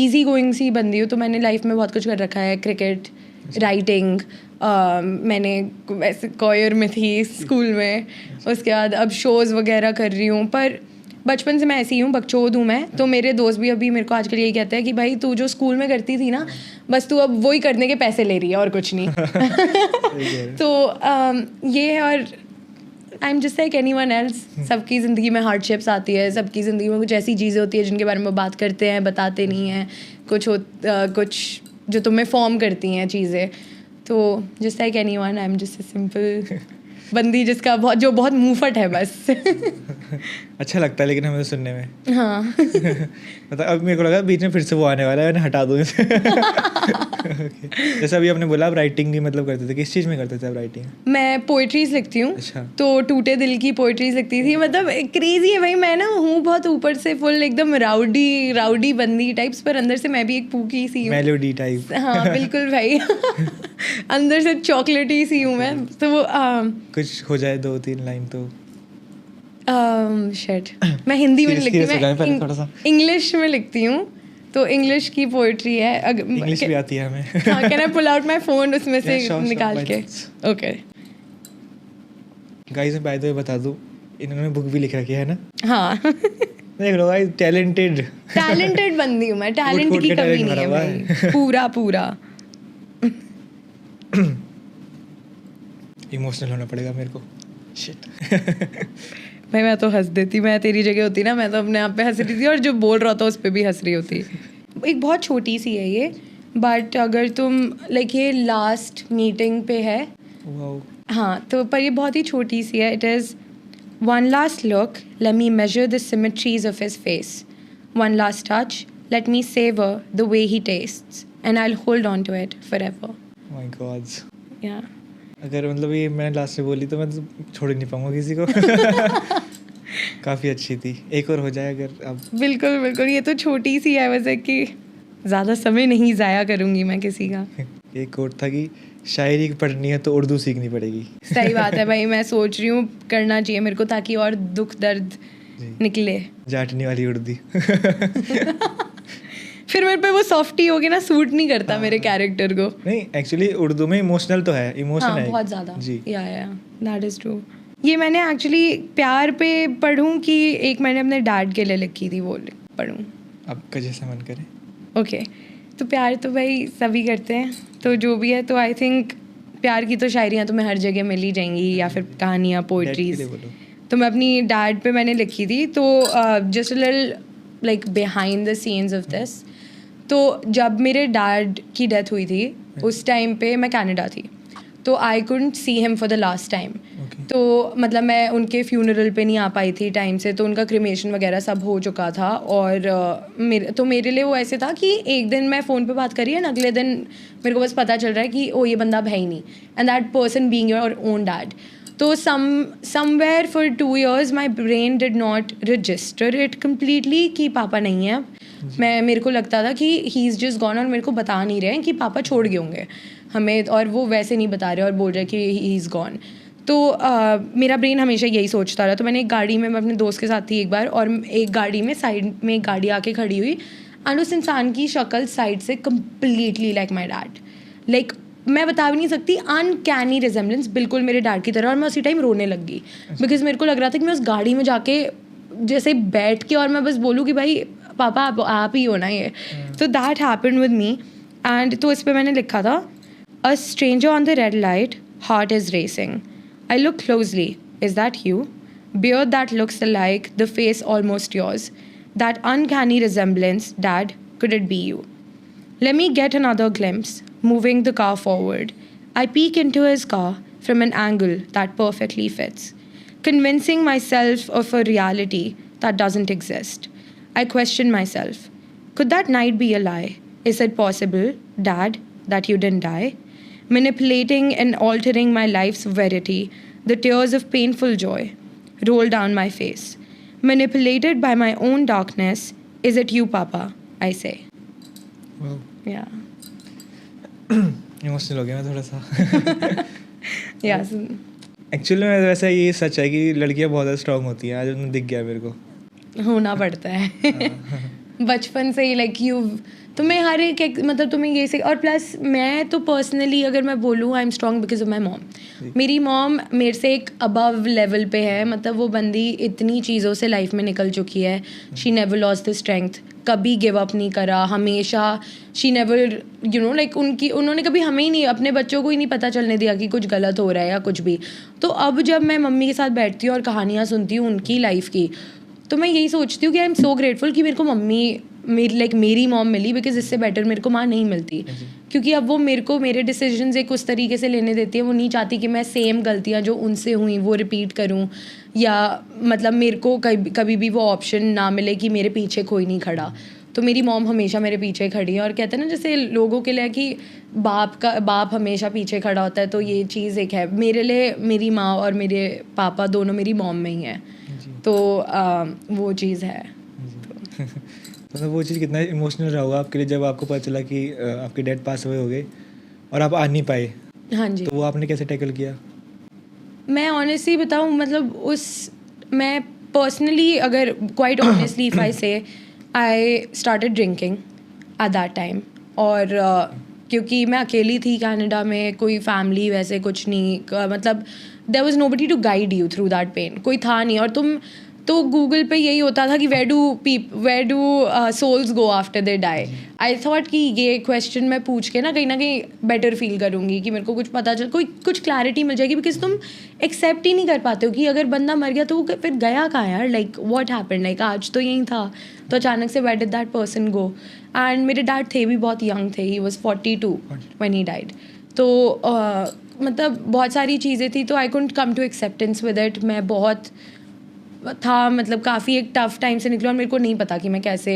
इजी गोइंग सी बंदी हूँ. तो मैंने लाइफ में बहुत कुछ कर रखा है. क्रिकेट, राइटिंग, मैंने वैसे कॉयर में थी स्कूल में. उसके बाद अब शोज़ वगैरह कर रही हूँ. पर बचपन से मैं ऐसी हूँ, बकचोद हूँ मैं. तो मेरे दोस्त भी अभी मेरे को आजकल यही कहते हैं कि भाई तू जो स्कूल में करती थी ना बस तू अब वही करने के पैसे ले रही है और कुछ नहीं. तो ये है. और I am just like anyone else. सबकी ज़िंदगी में हार्डशिप्स आती है. सबकी ज़िंदगी में कुछ ऐसी चीज़ें होती है जिनके बारे में बात करते हैं, बताते नहीं हैं. कुछ जो तुम्हें फॉर्म करती हैं चीज़ें. तो just like anyone, I am just a simple बंदी जिसका बहुत मुंहफट है बस. अच्छा लगता है लेकिन हमें तो सुनने में. हाँ. मतलब अब मेरे को लगा बीच में फिर से वो आने वाला है, मैंने हटा दूँ इसे. Okay. जैसे अभी आपने बोला आप राइटिंग भी मतलब करते थे, किस चीज़ में करते थे आप राइटिंग? मैं पोइट्रीज लिखती हूँ. अच्छा. तो टूटे दिल की पोइट्रीज लिखती थी. मतलब क्रेजी है भाई, मैं ना हूँ बहुत ऊपर से फुल एकदम राउडी बंदी टाइप्स, पर अंदर से मैं भी एक पूकी सी हूँ. Melody type. हाँ बिल्कुल भाई. अंदर से चॉकलेटी सी हूँ मैं. तो वो कुछ हो जाए 2-3 लाइन तो. शिट, मैं हिंदी में नहीं Serious हो जाए पहले लिखती, थोड़ा सा. मैं इंग्लिश में लिखती हूँ. तो इंग्लिश की पोइट्री है. इंग्लिश भी आती है हमें. हाँ, can I pull out my phone उसमें से Yeah, sure, निकाल by के. all okay. गाइस मैं बाय द वे बता दूं, इन्होंने बुक भी लिख रखी है ना. हाँ. देख लो गाइस, टैलेंटेड बंदी हूँ मैं. टैलेंट कूट की के कमी talent नहीं है भरा हुआ भाई. पूरा इमोशनल होना पड़ेगा मेरे को. शिट. भाई मैं तो हंस देती. मैं तेरी जगह होती ना, मैं तो अपने आप पे हंस रही थी और जो बोल रहा था उस पर भी हंस रही होती. एक बहुत छोटी सी है ये, बट अगर तुम लाइक ये लास्ट मीटिंग पे है. वाओ. हाँ, तो पर ये बहुत ही छोटी सी है. It is one last look, let me measure the symmetries of his face. One last touch, let me savour the way he tastes, and I will hold on to it forever. My god. या अगर मतलब ये मैंने last में बोली तो मैं तो छोड़ ही नहीं पाऊंगा किसी को. काफ़ी अच्छी थी. एक और हो जाए अगर अब. बिल्कुल. ये तो छोटी सी है वैसे कि ज़्यादा समय नहीं ज़ाया करूँगी मैं किसी का. एक कोट था कि शायरी पढ़नी है तो उर्दू सीखनी पड़ेगी. सही बात है भाई. मैं सोच रही हूँ करना चाहिए मेरे को, ताकि और दुख दर्द जी. निकले. जाटनी वाली उर्दू. फिर मेरे पे वो सॉफ्टी होगी ना, सूट नहीं करता मेरे कैरेक्टर को. नहीं एक्चुअली उर्दू में इमोशनल तो है, इमोशन हाँ है बहुत ज़्यादा. जी. या दैट इज़ ट्रू. ये मैंने एक्चुअली प्यार पे पढ़ूँ कि एक मैंने अपने डैड के लिए लिखी थी वो पढ़ूँ? आपका जैसा मन करे. ओके. तो प्यार तो भाई सभी करते हैं, तो जो भी है. तो आई थिंक प्यार की तो शायरियाँ तुम्हें हर जगह मिल ही जाएंगी, या फिर कहानियाँ, पोइट्रीज. तो मैं अपनी डैड पे मैंने लिखी थी. तो just a little like behind the scenes of this. तो जब मेरे डैड की डेथ हुई थी उस टाइम पे मैं कनाडा थी. तो I couldn't see him for the last time. तो मतलब मैं उनके फ्यूनरल पे नहीं आ पाई थी टाइम से. तो उनका क्रिमेशन वगैरह सब हो चुका था. और मेरे लिए वो ऐसे था कि एक दिन मैं फ़ोन पे बात करी है, अगले दिन मेरे को बस पता चल रहा है कि ओ ये बंदा अब है ही नहीं, and that person being your own dad. तो somewhere for 2 years my brain did not register it completely कि पापा नहीं है. मेरे को लगता था कि ही इज़ जस्ट गॉन, और मेरे को बता नहीं रहे हैं कि पापा छोड़ गए होंगे हमें, और वो वैसे नहीं बता रहे और बोल रहे कि ही इज़ गॉन. तो मेरा ब्रेन हमेशा यही सोचता रहा. तो मैंने एक गाड़ी में, मैं अपने दोस्त के साथ थी एक बार, और एक गाड़ी में साइड में एक गाड़ी आके खड़ी हुई, एंड उस इंसान की शक्ल साइड से completely like my dad. Like मैं बता भी नहीं सकती, अनकैनी रिजेम्बलेंस बिल्कुल मेरे डैड की तरह. और मैं उसी टाइम रोने लग गई, बिकॉज मेरे को लग रहा था कि मैं उस गाड़ी में जाके जैसे बैठ के और मैं बस बोलूँ कि भाई पापा आप ही हो ना ये. तो that happened with me. And तो इस पर मैंने लिखा था, a stranger on the red light, heart is racing. I look closely. Is that you? Beard that looks alike, the face almost yours. That uncanny resemblance, Dad, could it be you? Let me get another glimpse, moving the car forward. I peek into his car from an angle that perfectly fits, convincing myself of a reality that doesn't exist. I question myself. Could that night be a lie? Is it possible, Dad, that you didn't die? Manipulating and altering my life's verity, the tears of painful joy roll down my face. Manipulated by my own darkness, is it you, Papa? I say. Wow. Yeah. Emotional हो गया मैं थोड़ा सा. Yes. Actually में वैसा ये सच है कि लड़कियां बहुत ज़्यादा स्ट्रांग होती हैं. आज उन्हें दिख गया मेरे को. होना पड़ता है. बचपन से ही लाइक यू, तुम्हें हर एक मतलब तुम्हें ये से. और प्लस मैं तो पर्सनली अगर मैं बोलूँ, I am strong because of my mom. मेरी मॉम मेरे से एक अबव लेवल पे है. मतलब वो बंदी इतनी चीज़ों से लाइफ में निकल चुकी है. She never lost the strength, कभी गिव अप नहीं करा, हमेशा. She never you know like उन्होंने कभी हमें ही नहीं, अपने बच्चों को ही नहीं पता चलने दिया कि कुछ गलत हो रहा है या कुछ भी. तो अब जब मैं मम्मी के साथ बैठती हूँ और कहानियाँ सुनती हूँ उनकी लाइफ की, तो मैं यही सोचती हूँ कि आई एम सो ग्रेटफुल कि मेरे को मम्मी मेरी मॉम मिली, बिकॉज इससे बेटर मेरे को माँ नहीं मिलती, क्योंकि अब वो मेरे को मेरे डिसीजंस एक उस तरीके से लेने देती है, वो नहीं चाहती कि मैं सेम गलतियाँ जो उनसे हुई वो रिपीट करूँ, या मतलब मेरे को कभी भी वो ऑप्शन ना मिले कि मेरे पीछे कोई नहीं खड़ा। तो मेरी मॉम हमेशा मेरे पीछे खड़ी है, और कहते हैं ना जैसे लोगों के लिए कि बाप हमेशा पीछे खड़ा होता है, तो ये चीज़ एक है मेरे लिए। मेरी माँ और मेरे पापा दोनों मेरी मॉम में ही हैं, तो वो चीज़ है। मतलब वो चीज़ कितना इमोशनल रहा होगा आपके लिए जब आपको पता चला कि आपके डैड पास हुए हो गए और आप आ नहीं पाए? हाँ जी। तो वो आपने कैसे टैकल किया? मैं ऑनेस्टली बताऊँ, मतलब मैं पर्सनली अगर क्वाइट ऑनेस्टली इफ आई से I started drinking eight that time, और क्योंकि मैं अकेली थी कनाडा में, कोई फैमिली वैसे कुछ नहीं, मतलब there was nobody to guide you through that pain, कोई था नहीं। और तुम तो गूगल पे यही होता था कि where do souls go after they die. I thought कि ये क्वेश्चन मैं पूछ के ना कहीं बेटर फील करूँगी, कि मेरे को कुछ पता चल, कुछ क्लैरिटी मिल जाएगी, बिकॉज तुम एक्सेप्ट ही नहीं कर पाते हो कि अगर बंदा मर गया तो वो फिर गया कहाँ यार, लाइक व्हाट हैपेंड, लाइक आज तो यही था, तो अचानक से where did that person go. And मेरे डैड थे भी बहुत यंग थे, he was 42 when he died. तो मतलब बहुत सारी चीज़ें थी, तो I couldn't come to acceptance with it. मैं बहुत था, मतलब काफ़ी एक टफ टाइम से निकला, और मेरे को नहीं पता कि मैं कैसे,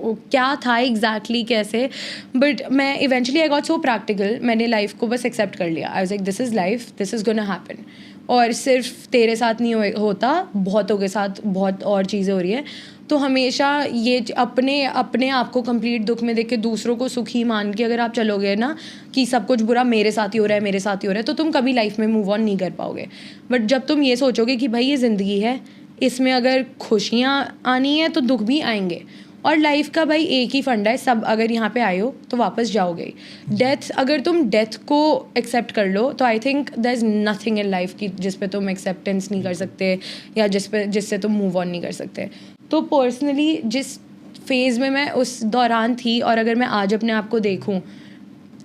क्या था एग्जैक्टली कैसे, बट मैं eventually I got so practical, मैंने लाइफ को बस एक्सेप्ट कर लिया। आई was like this is life, this is gonna happen, और सिर्फ तेरे साथ नहीं होता, बहुतों के साथ बहुत और चीज़ें हो रही है। तो हमेशा ये अपने आप को कंप्लीट दुख में देख के दूसरों को सुखी मान के अगर आप चलोगे ना कि सब कुछ बुरा मेरे साथ ही हो रहा है, मेरे साथ ही हो रहा है, तो तुम कभी लाइफ में मूव ऑन नहीं कर पाओगे। बट जब तुम ये सोचोगे कि भाई ये ज़िंदगी है, इसमें अगर खुशियाँ आनी है तो दुख भी आएंगे, और लाइफ का भाई एक ही फंडा है, सब अगर यहाँ पे आए हो तो वापस जाओगे। डेथ, अगर तुम डेथ को एक्सेप्ट कर लो तो I think there is nothing in life की जिस पे तुम एक्सेप्टेंस नहीं कर सकते, या जिससे तुम मूव ऑन नहीं कर सकते। तो पर्सनली जिस फेज़ में मैं उस दौरान थी, और अगर मैं आज अपने आप को देखूँ,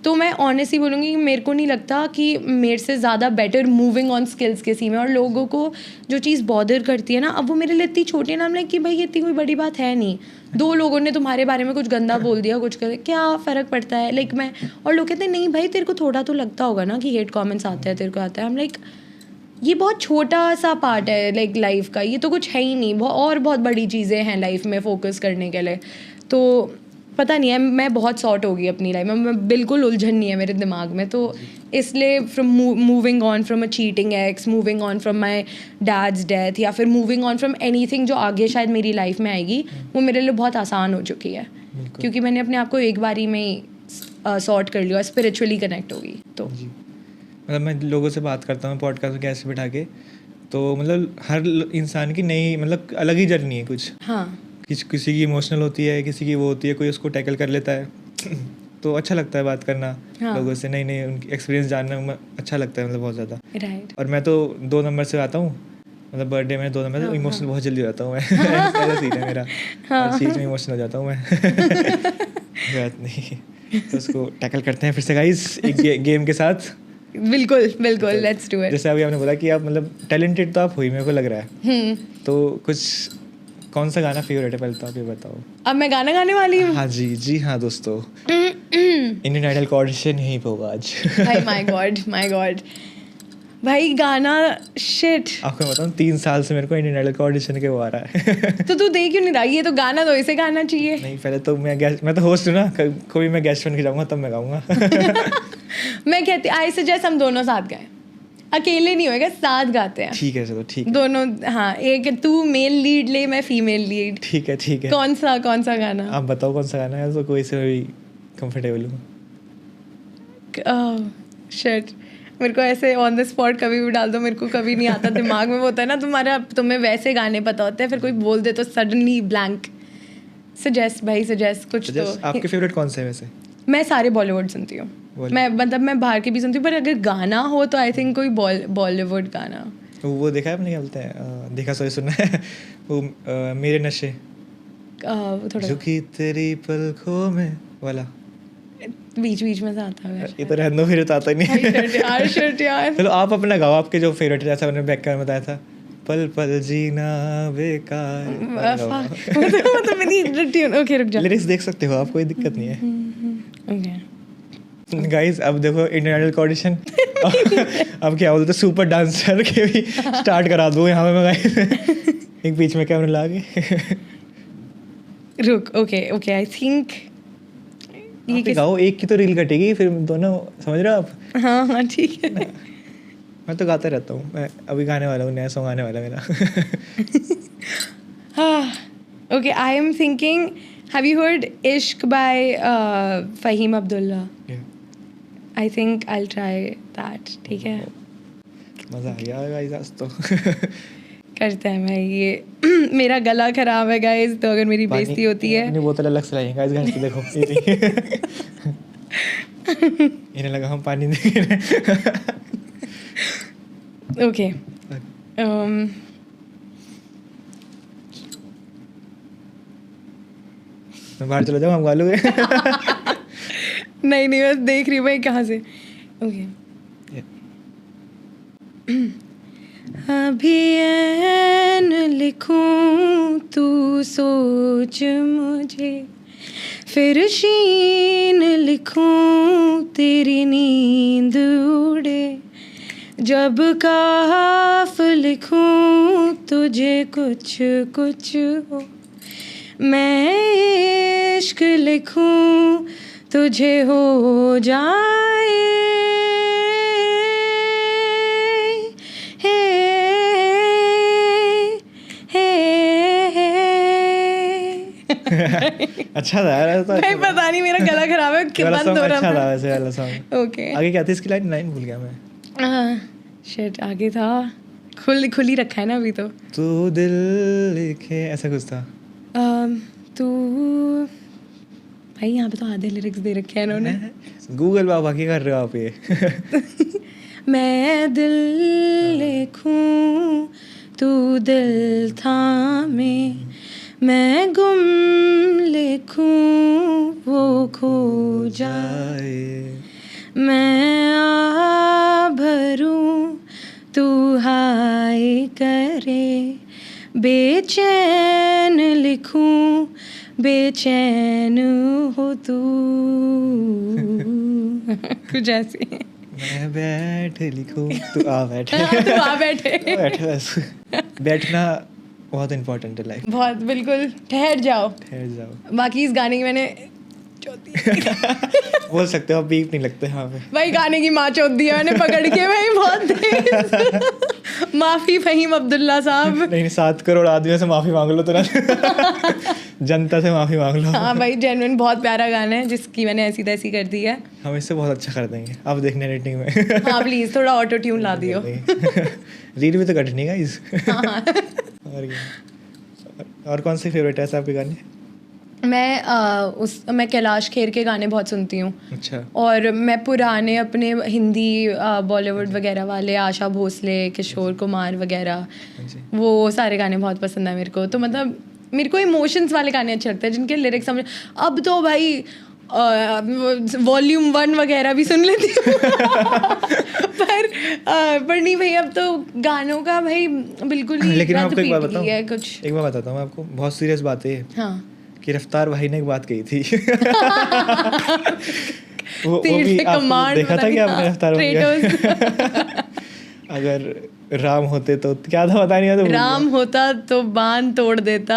तो मैं ऑनेस्टली बोलूँगी कि मेरे को नहीं लगता कि मेरे से ज़्यादा बेटर मूविंग ऑन स्किल्स किसी में। और लोगों को जो चीज़ बॉदर करती है ना, अब वो मेरे लिए इतनी छोटी नाम है कि भाई इतनी कोई बड़ी बात है नहीं, 2 लोगों ने तुम्हारे बारे में कुछ गंदा बोल दिया, कुछ कर, क्या फ़र्क पड़ता है, लाइक मैं। और लोग कहते हैं नहीं भाई तेरे को थोड़ा तो लगता होगा ना कि हेट कॉमेंट्स आते हैं, तेरे को आता है। हम लाइक ये बहुत छोटा सा पार्ट है लाइक लाइफ का, ये तो कुछ है ही नहीं, और बहुत बड़ी चीज़ें हैं लाइफ में फोकस करने के लिए। तो पता नहीं है, मैं बहुत सॉर्ट होगी अपनी लाइफ में, मैं बिल्कुल उलझन नहीं है मेरे दिमाग में। तो इसलिए from moving on from a cheating x, moving on from my dad's death, या फिर मूविंग ऑन फ्रॉम एनीथिंग जो आगे शायद मेरी लाइफ में आएगी, वो मेरे लिए बहुत आसान हो चुकी है, क्योंकि मैंने अपने आप को एक बारी में ही सॉर्ट कर लिया, स्पिरिचुअली कनेक्ट होगी। तो मतलब मैं लोगों से बात करता हूँ पॉडकास्ट में कैसे बिठा के, तो मतलब हर इंसान की नई मतलब अलग ही जर्नी है कुछ। हाँ, किसी की इमोशनल होती है, किसी की वो होती है, कोई उसको टैकल कर लेता है तो अच्छा लगता है बात करना। हाँ। लोगों से नई उनकी एक्सपीरियंस जानना में अच्छा लगता है, मतलब बहुत ज़्यादा। राइट। और मैं तो 2 नंबर से आता हूँ, मतलब बर्थडे में 2 नंबर से इमोशनल बहुत जल्दी हो जाता हूँ मैं ऐसा सीन है मेरा, हर चीज़ में इमोशनल हो जाता हूँ मैं बात नहीं, तो उसको टैकल करते हैं फिर से गाइस एक गेम के साथ। बिल्कुल बिल्कुल, लेट्स डू इट। जैसे अभी आपने बोला कि आप मतलब टैलेंटेड तो आप हुई, मेरे को लग रहा है, तो कुछ कौन सा गाना फेवरेट है पहले तो आप ये बताओ। अब मैं गाना गाने वाली हूँ। हाँ जी हाँ दोस्तों, इंडियन आइडल का ऑडिशन यहीं पे होगा आज भाई माय गॉड भाई गाना शिट। आपको बताऊँ 3 साल से मेरे को इंडियन आइडल का ऑडिशन के वो आ रहा है तो तू देख क्यों नहीं रहा? ये तो गाना तो इसे गाना चाहिए। नहीं, पहले तो मैं तो होस्ट हूँ ना, कभी मैं गेस्ट बन के जाऊँगा तब मैं गाऊँगा मैं कहती आई सजेस्ट हम दोनों साथ गाएं, अकेले नहीं होएगा, साथ गाते हैं। ठीक है, चलो ठीक है, दोनों। हाँ, एक तू मेल लीड ले, मैं फीमेल लीड। ठीक है। कौन सा गाना आप बताओ कौन सा गाना है, तो कोई से भी कंफर्टेबल हूँ। शिट, मेरे को ऐसे ऑन द स्पॉट कभी भी डाल दो, मेरे को कभी नहीं आता दिमाग में। वो होता है ना तुम्हें वैसे गाने पता होते हैं, फिर कोई बोल दे तो सडनली ब्लैंक। सजेस्ट भाई, सजेस्ट कुछ तो। आपके फेवरेट कौन से है वैसे? मैं सारे बॉलीवुड सुनती हूँ, मैं बाहर के भी सुनती हूँ, पर अगर गाना हो तो आई थिंक कोई बॉलीवुड गाना। वो देखा है आपने, क्या बोलते हैं, देखा सॉरी सुना है वो मेरे नशे थोड़ा जो कि तेरी पलकों में वाला, बीच में से आता है। ये तो रहने दो, फिर तो आता ही नहीं यार। चलो आप अपना गाओ, आपके जो फेवरेट है, जैसा मैंने बैक कर बताया था, पल पल जीना बेकार। वो तो मेरी ट्यून। ओके रुक जा। लिरिक्स देख सकते हो आप, कोई दिक्कत नहीं है। ओके गाइस अब देखो इंडियन आइडल का ऑडिशन। अब क्या बोलते सुपर डांसर के भी स्टार्ट करा दूँ यहाँ पे मैं गाइस। एक बीच में कैमरा ला के। रुक। ओके ओके आई थिंक ये आप ही गाओ, एक की तो रील कटेगी फिर दोनों, समझ रहे हो आप? हाँ हाँ ठीक है। मैं तो गाता रहता हूँ, मैं अभी गाने वाला हूँ, नया सॉन्ग आने वाला है मेरा। Okay I am thinking, have you heard Ishq by Faheem Abdullah? I think I will try that. ठीक है मज़ा आ गया गाइस आज तो। करते हैं। मैं ये मेरा गला खराब है गाइस, तो अगर मेरी बेइज्जती होती है। अपनी बोतल अलग से लाइए गाइस, घर से देखो ये इन्हें लगा हम पानी दे रहे। ओके मैं बाहर चला जाऊँ, हम गा लोगे? नहीं मैं देख रही हूँ भाई कहाँ से। ओके अभी ऐन लिखूं तू सोच मुझे, फिर शीन लिखूं तेरी नींद उड़े, जब काफ लिखूं तुझे कुछ कुछ हो, मैं इश्क लिखूं तुझे हो जाए। अच्छा था यार तो। भाई पता नहीं मेरा गला खराब है कि बंद हो रहा अच्छा था था। वैसे वाला सॉन्ग। ओके आगे क्या थी इसकी लाइन? लाइन भूल गया मैं। शिट आगे था, खुल ही रखा है ना अभी तो। तू दिल लिखे ऐसा कुछ था। तू भाई यहाँ पे तो आधे लिरिक्स दे रखे हैं इन्होंने। गूगल बाबा की कर रहे हो आप ये? मैं दिल लिखूं तू दिल थामे, मैं गुम लिखूं वो खो जाए, मैं आ भरूं तू हाय करे, बेचैन लिखूं बेचैन हो तू। कुछ ऐसे। मैं बैठ लिखूं तू आ बैठे। तू आ बैठे। बैठे बस। बैठना बहुत इम्पोर्टेंट है लाइफ। बहुत बिल्कुल। ठहर जाओ। ठहर जाओ। बाकी इस गाने की मैंने बोल सकते हो, बीप नहीं लगते यहाँ पे। भाई गाने की माँ चौथ दी है मैंने पकड़ के भाई, बहुत तेज। माफी फहीम अब्दुल्ला साहब। नहीं 7 करोड़ आदमियों से माफी मांग लो तुरंत। जनता से माफी मांग लो। हाँ भाई जेन्युइन बहुत प्यारा गाना है जिसकी मैंने ऐसी तैसी कर दी है। हम इससे बहुत अच्छा कर देंगे, आप देखने रेटिंग में। हाँ प्लीज थोड़ा ऑटो ट्यून ला दियो। रील भी तो कटनी गाइस। और कौन से फेवरेट है आपके गाने? मैं कैलाश खेर के गाने बहुत सुनती हूँ। अच्छा। और मैं पुराने अपने हिंदी बॉलीवुड वगैरह वाले आशा भोसले, किशोर कुमार वगैरह, वो सारे गाने बहुत पसंद है मेरे को। तो मतलब मेरे को इमोशंस वाले गाने अच्छे लगते हैं जिनके लिरिक्स समझ। अब तो भाई वॉल्यूम 1 वगैरह भी सुन लेती हूँ। पर नहीं भाई अब तो गानों का भाई बिल्कुल ही। लेकिन मैं आपको एक बात रद्द बताऊँ, है कुछ। एक बात बताता हूँ मैं आपको, बहुत सीरियस बात है हाँ कि रफ्तार भाई ने एक बात कही थी। वो भी आपने देखा था कि आपने रफ्तार भाई? अगर राम होते तो क्या था पता नहीं। तो राम होता तो बांध तोड़ देता।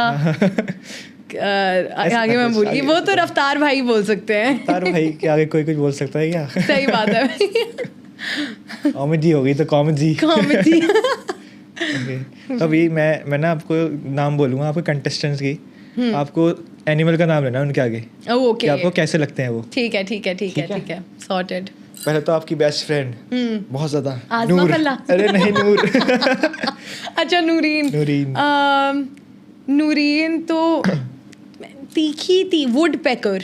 आगे मैं भूल गई। वो तो रफ्तार भाई बोल सकते हैं। रफ्तार भाई के आगे कोई कुछ बोल सकता है क्या? सही बात है। कॉमेडी हो गई तो कॉमेडी। कॉमेडी। तो अभी मैं ना आपको नाम बोलूँगा आपके कंटेस्टेंट्स की, आपको एनिमल का नाम लेना उनके आगे। ओके। कि आपको कैसे लगते हैं वो? ठीक है सॉर्टेड। पहले तो आपकी बेस्ट फ्रेंड बहुत ज्यादा आज़मा नूर। फल्ला। अरे नहीं नूर। अच्छा नूरीन। नूरीन तो तीखी थी। वुड पैकर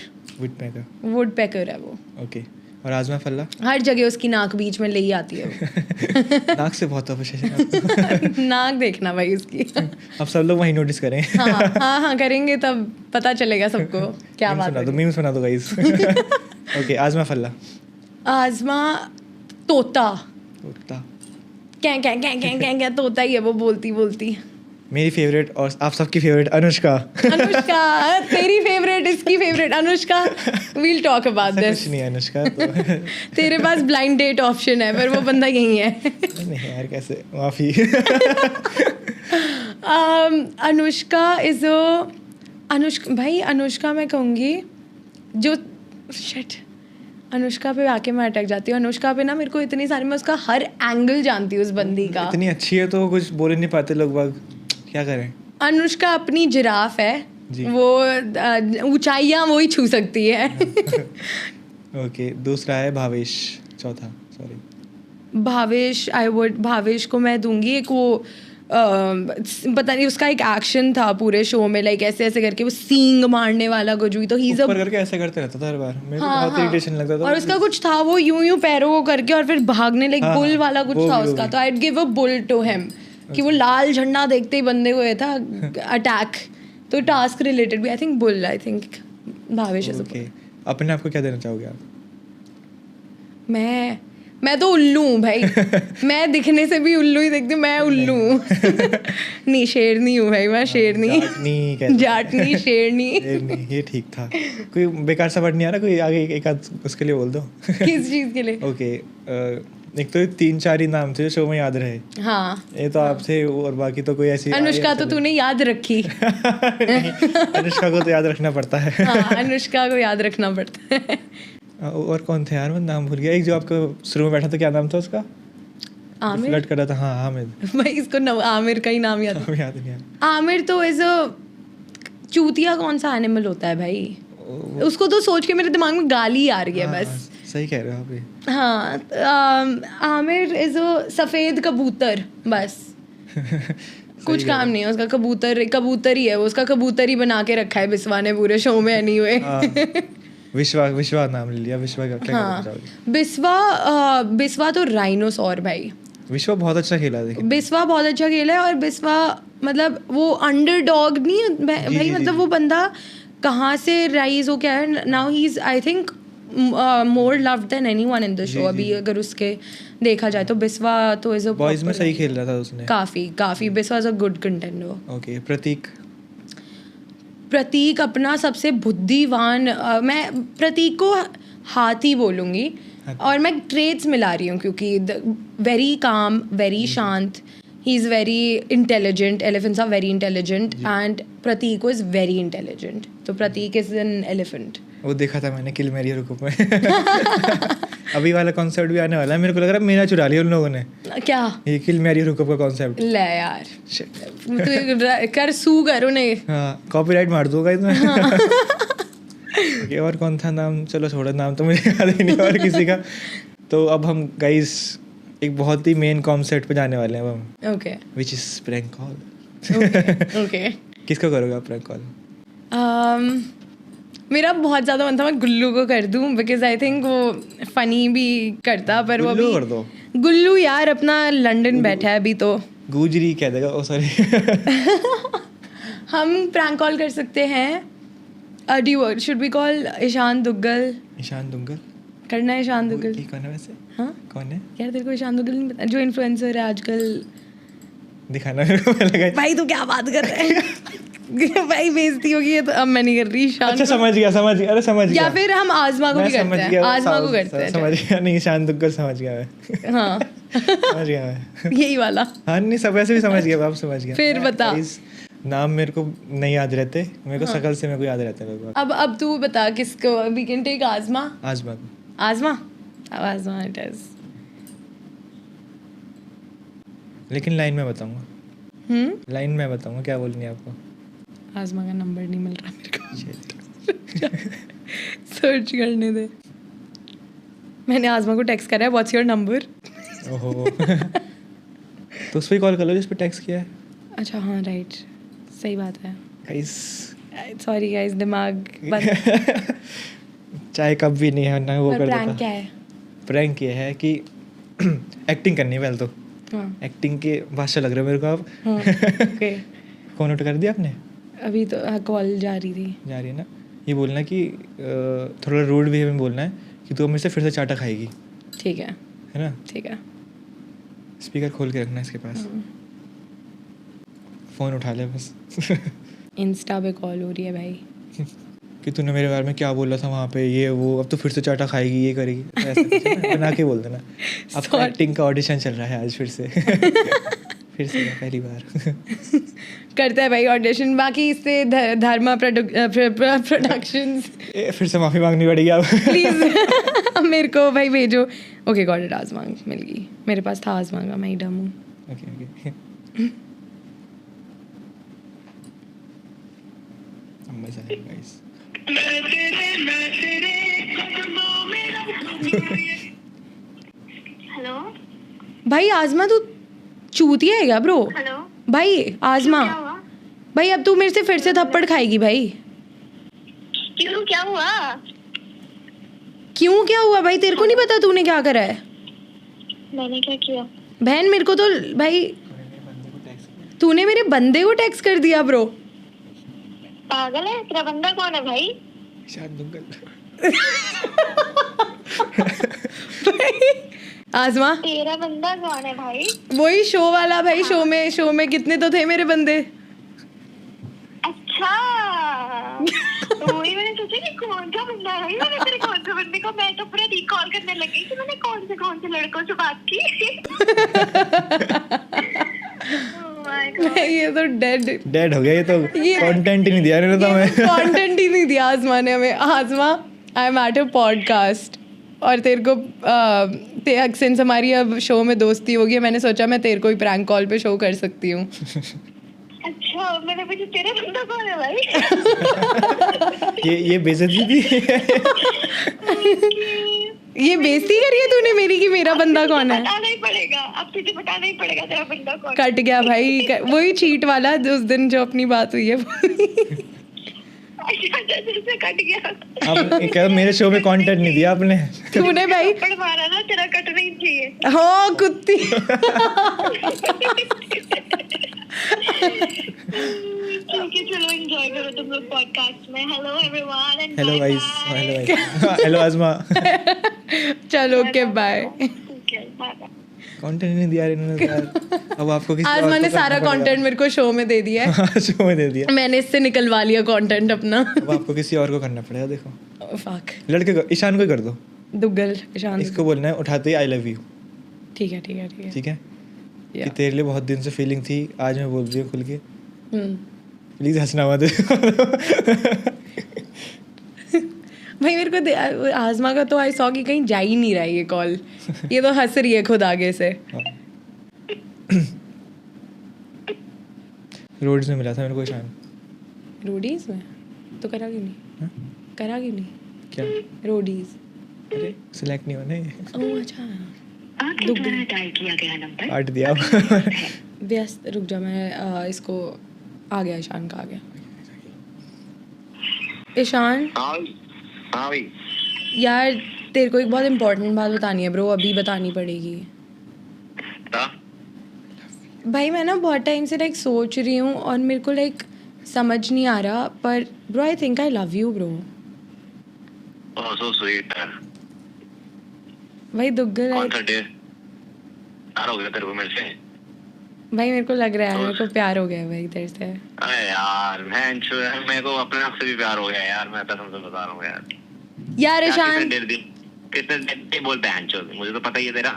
है वो। ओके। और आज़मा फल्ला? हर जगह उसकी नाक बीच में ले ही आती है वो। नाक से बहुत ऑब्सेशन। नाक देखना भाई उसकी। अब सब लोग वही नोटिस करें। हाँ करेंगे तब पता चलेगा सबको क्या बात है। मीम्स बना दो गाइस। ओके आज़मा फल्ला। आज़मा तोता। क्या तो होता ही है वो बोलती मेरी फेवरेट और आप सबकी फेवरेट अनुष्का। अनुष्का तेरी फेवरेट, इसकी favourite Anushka, we'll talk about ऐसा दिस। कुछ नहीं है अनुष्का तो तेरे पास ब्लाइंड डेट ऑप्शन है पर वो बंदा यही है। नहीं यार कैसे, माफी। अनुष्का इज अनुष्का भाई, अनुष्का मैं कहूँगी जो शिट, अनुष्का पे आके मैं अटक जाती हूँ। अनुष्का पे ना मेरे को इतनी सारी, मैं उसका हर एंगल जानती हूँ उस बंदी का। इतनी अच्छी है तो कुछ बोल ही नहीं पाते लोग बाग, क्या करें। अनुष्का अपनी जिराफ है जी। वो, ऊंचाइयाँ वो ही छू सकती है। ओके, दूसरा है भावेश, चौथा सॉरी। भावेश को मैं दूंगी एक वो पता नहीं, उसका एक एक्शन था पूरे शो में, लाइक ऐसे ऐसे करके वो सींग मारने वाला कुछ भी, तो ही ऊपर करके ऐसे करते रहता था हर बार, मेरे को बहुत इरिटेशन लगता था। और उसका कुछ था वो यूं पैरों को करके और फिर भागने, लाइक बुल वाला कुछ था उसका, तो I'd give a bull to him कि वो लाल झंडा देखते ही बंदे को ये था अटैक, तो टास्क रिलेटेड भी I think bull, I think Bhavesh is okay, अपने आप को क्या देना चाहोगे आप? मैं तो उल्लू हूँ भाई। मैं दिखने से भी उल्लू ही दिखती हूँ, मैं उल्लू हूँ। नहीं शेरनी हूँ भाई, मैं शेरनी, जाटनी शेरनी। ये ठीक था। कोई बेकार सा वर्ड नहीं आ रहा, कोई आगे एक आध उसके लिए बोल दो। किस चीज के लिए? ओके, एक तो 3-4 ही नाम थे जो शो में याद रहे। हाँ ये तो आप थे, और बाकी तो कोई ऐसी। अनुष्का तो तूने याद रखी। अनुष्का को तो याद रखना पड़ता है। हाँ, अनुष्का को याद रखना पड़ता है। और कौन थे यार, मैं नाम भूल गया। एक जो आपको शुरू में बैठा था, क्या नाम था उसका? आमिर। फ्लर्ट कर रहा था, हाँ हामिद। भाई इसको आमिर का ही नाम याद है। याद नहीं आ। आमिर तो एज अ चूतिया कौन सा एनिमल होता है भाई, उसको तो सोच के मेरे दिमाग में गाली आ रही है बस। सही कह रहे हो आप ये। हाँ, आमिर इज अ सफेद कबूतर बस। कुछ काम नहीं है उसका, कबूतर ही है वो, उसका कबूतर ही बना के रखा है बिस्वा ने पूरे शो में एनीवे। विश्वा नाम ले लिया। विश्वा का क्या करना चाहोगे? बिस्वा तो राइनोसॉर भाई। विश्वा बहुत अच्छा खेला है, देखिए। बिस्वा बहुत अच्छा खेला है, और बिस्वा मतलब वो अंडरडॉग नहीं भाई, मतलब वो बंदा कहाँ से राइज हो क्या है, now he is I think more loved than anyone in the show अभी, अगर उसके देखा जाए तो। बिस्वा तो इज अ बॉयज में सही खेल रहा था उसने, काफी Biswa is a good contender. Okay, Prateek अपना सबसे बुद्धिवान, मैं प्रतीक को हाथी बोलूँगी, और मैं ट्रेड्स मिला रही हूँ क्योंकि वेरी काम, वेरी शांत, he is very intelligent, elephants are very intelligent, and Prateek is very intelligent, तो प्रतीक इज़ एन एलिफेंट। वो देखा था मैंने किल मेरी रुकूप में। अभी वाला कॉन्सेप्ट भी आने वाला है, मेरे को लग रहा है मेरा चुरा लिया उन लोगों ने। क्या? ये किल मेरी रुकूप का कॉन्सेप्ट। ले यार, तू कर सू कर उन्हें। हाँ, कॉपीराइट मार दूंगा इसमें। ओके, और कौन था नाम? चलो छोड़ो, नाम तो मुझे याद ही नहीं और किसी का। तो अब हम गाइस एक बहुत ही मेन कॉन्सेप्ट पे जाने वाले हैं अब हम। Okay, which is prank call. Okay. किसको करोगे आप प्रैंक कॉल? मेरा बहुत ज़्यादा मन था मैं गुल्लू को कर दूं, बिकॉज आई थिंक वो फनी भी करता, पर वो गुल्लू अभी कर दो। गुल्लू यार अपना लंदन बैठा है अभी, तो गुजरी कह देगा। Oh sorry. हम प्रैंक कॉल कर सकते हैं। Do should be call Ishaan Duggal? Ishaan Duggal करना है ईशान दुग्गल? कौन है वैसे? हाँ, कौन है यार तेरे को ईशान दुग्गल नहीं पता, जो इन्फ्लुएंसर है आजकल? दिखाना मेरे को लगा। भाई तू क्या बात कर रहा है? भाई बेइज्जती होगी ये तो, अब मैं नहीं कर रही। ईशान अच्छा, समझ गया। अरे समझ गया। या फिर हम आजमा को भी करते हैं, आजमा को करते हैं। समझ गया। नहीं, ईशान दुग्गल समझ गया मैं। हाँ। समझ गया मैं। यही वाला। हाँ, नहीं सब वैसे भी समझ गया, आप समझ गया। फिर बता। नाम मेरे को नहीं याद रहते, मेरे को शकल से मेरे को याद रहते हैं। अब तू बता किसको? वी कैन टेक आजमा। आजमा इट इज। लेकिन लाइन में बताऊंगा क्या बोलनी है आपको। आजमा का नंबर नहीं मिल रहा मेरे को। सर्च करने दे। मैंने आजमा को टेक्स्ट करा है, व्हाट्स योर नंबर? ओहो। तो उस पर कॉल कर लो जिस पे टेक्स्ट किया है। अच्छा हाँ, राइट, सही बात है। गाइस सॉरी गाइस, दिमाग बंद। चाहे कब भी नहीं है ना वो कर देता। प्रैंक क्या है? प्रैंक ये है कि एक्टिंग करनी है पहले तो। हाँ। एक्टिंग के भाषा लग रहे हो मेरे को आप। हाँ, ओके। कौन नोट कर दिया आपने? अभी तो कॉल जा रही है ना। ये बोलना कि थोड़ा रूड वे में बोलना है कि तू मेरे से फिर से चाटा खाएगी। ठीक है ना? ठीक है। स्पीकर खोल के रखना इसके पास, फ़ोन उठा ले बस। इंस्टा पे कॉल हो रही है भाई। कि तूने मेरे बारे में क्या बोला था वहाँ पे, ये वो, अब तो फिर से चाटा खाएगी, ये करेगी, ऐसा कुछ है ना, बना के बोल देना। अब एक्टिंग का ऑडिशन चल रहा है आज फिर से। फिर से पहली बार। करता है भाई ऑडिशन। बाकी इससे धर्मा प्रोडक्शंस फिर से माफ़ी मांगनी पड़ेगी अब। प्लीज मेरे को भाई भेजो। ओके गॉट इट, आजमांग मिल गई। मेरे पास था आजमांग का, मैं ही डम हूँ। ओके मजा आएगा गाइस। हेलो भाई आजमा तू चूतिया है क्या ब्रो? हेलो भाई आजमा, क्या हुआ? भाई अब तू मेरे से फिर से थप्पड़ खाएगी भाई। क्यों, क्या हुआ? क्यों क्या हुआ भाई? तेरे को नहीं पता तूने क्या करा है? मैंने क्या किया? बहन मेरे को तो भाई तूने मेरे बंदे को टेक्स्ट कर दिया ब्रो। पागल है? तेरा बंदा कौन है भाई? शायद दुंगल। आजमा तेरा बंदा कौन है भाई? वही शो वाला भाई। शो में कितने तो थे मेरे बंदे। अच्छा तो वही मैंने सोचा कि कौन सा बंदा है भाई। मैंने तेरे कौन से बंदे को, मैं तो पूरा रिकॉल करने लगी कि मैंने कौन से लड़कों से बात की। Oh my God. ये तो डेड हो गया ये तो। कंटेंट ही नहीं दिया इन्होंने तो हमें। कंटेंट ही नहीं दिया आजमा ने हमें। आजमा I am at a podcast और तेरे को सिंस हमारी अब शो में दोस्ती होगी, मैंने सोचा मैं तेरे को ही प्रैंक कॉल पे शो कर सकती हूँ। अच्छा मैंने पूछा तेरा बंदा कौन है भाई? ये बेइज्जती थी। ये बेइज्जती करी है तूने मेरी कि मेरा बंदा कौन है? बताना ही पड़ेगा, अब तुझे बताना ही पड़ेगा तेरा बंदा कौन है। कट गया भाई। वही चीट वाला उस दिन जो अपनी बात हुई है। अच्छा जैसे कट गया। आपने क्या मेरे शो में कंटेंट नहीं दिया आपने? तूने भाई थप्पड़ मारा ना, तेरा कट नहीं चाहिए। हो कुत्ती। ठीक है चलो एंजॉय करो तुम लोग पॉडकास्ट में। Hello everyone and hello guys, hello guys, hello आजमा। चलो ओके बाय। ठीक है बाय बाय। कंटेंट नहीं दिया इन्होंने तो यार। अब आपको किसी आजमा ने सारा कंटेंट मेरे को शो में दे दिया है। शो में दे दिया। मैंने इससे निकलवा लिया कंटेंट अपना। अब आपको किसी और को करना पड़ेगा। देखो फक लड़के को, ईशान को ही कर दो। दुग्गल ईशान। इसको बोलना है उठाते ही आई लव यू। ठीक है ठीक है ठीक है। ठीक है कि तेरे लिए बहुत दिन से फीलिंग थी, आज मैं बोल रही हूँ खुल के। प्लीज हंसना मत। भाई मेरे को आजमा का तो आई सॉ कि कहीं जा ही नहीं रहा है ये कॉल। ये तो हंस रही है खुद आगे से। रोड्स में मिला था मेरे को ईशान। रोडीज में तो करा क्यों नहीं? हाँ? करा क्यों नहीं? क्या? रोडीज। अरे सिलेक्ट नहीं होने। ओह अच्छा। आपके द्वारा डायल किया गया नंबर काट दिया। व्यस्त। रुक जा मैं इसको आ गया ईशान का आ गया। ईशान हाँ भाई यार तेरे को एक बहुत इंपॉर्टेंट बात बतानी है ब्रो, अभी बतानी पड़ेगी। क्या? भाई मैं ना बहुत टाइम से लाइक सोच रही हूँ और मेरे को लाइक समझ नहीं आ रहा, पर bro I think I love you bro. Oh so sweet यार। भाई दुग्गल कौन सा डे प्यार हो गया तेरे को मेरे से? भाई मेरे को लग रहा है मेरे को प्यार हो गया है भाई तेरे से। अरे यार मेरे को अपने आप से भी प्यार हो गया यार। मैं कसम से बता रहा हूँ यार। यार ईशान कितने देर बोलते हैं चल, मुझे तो पता ही है तेरा।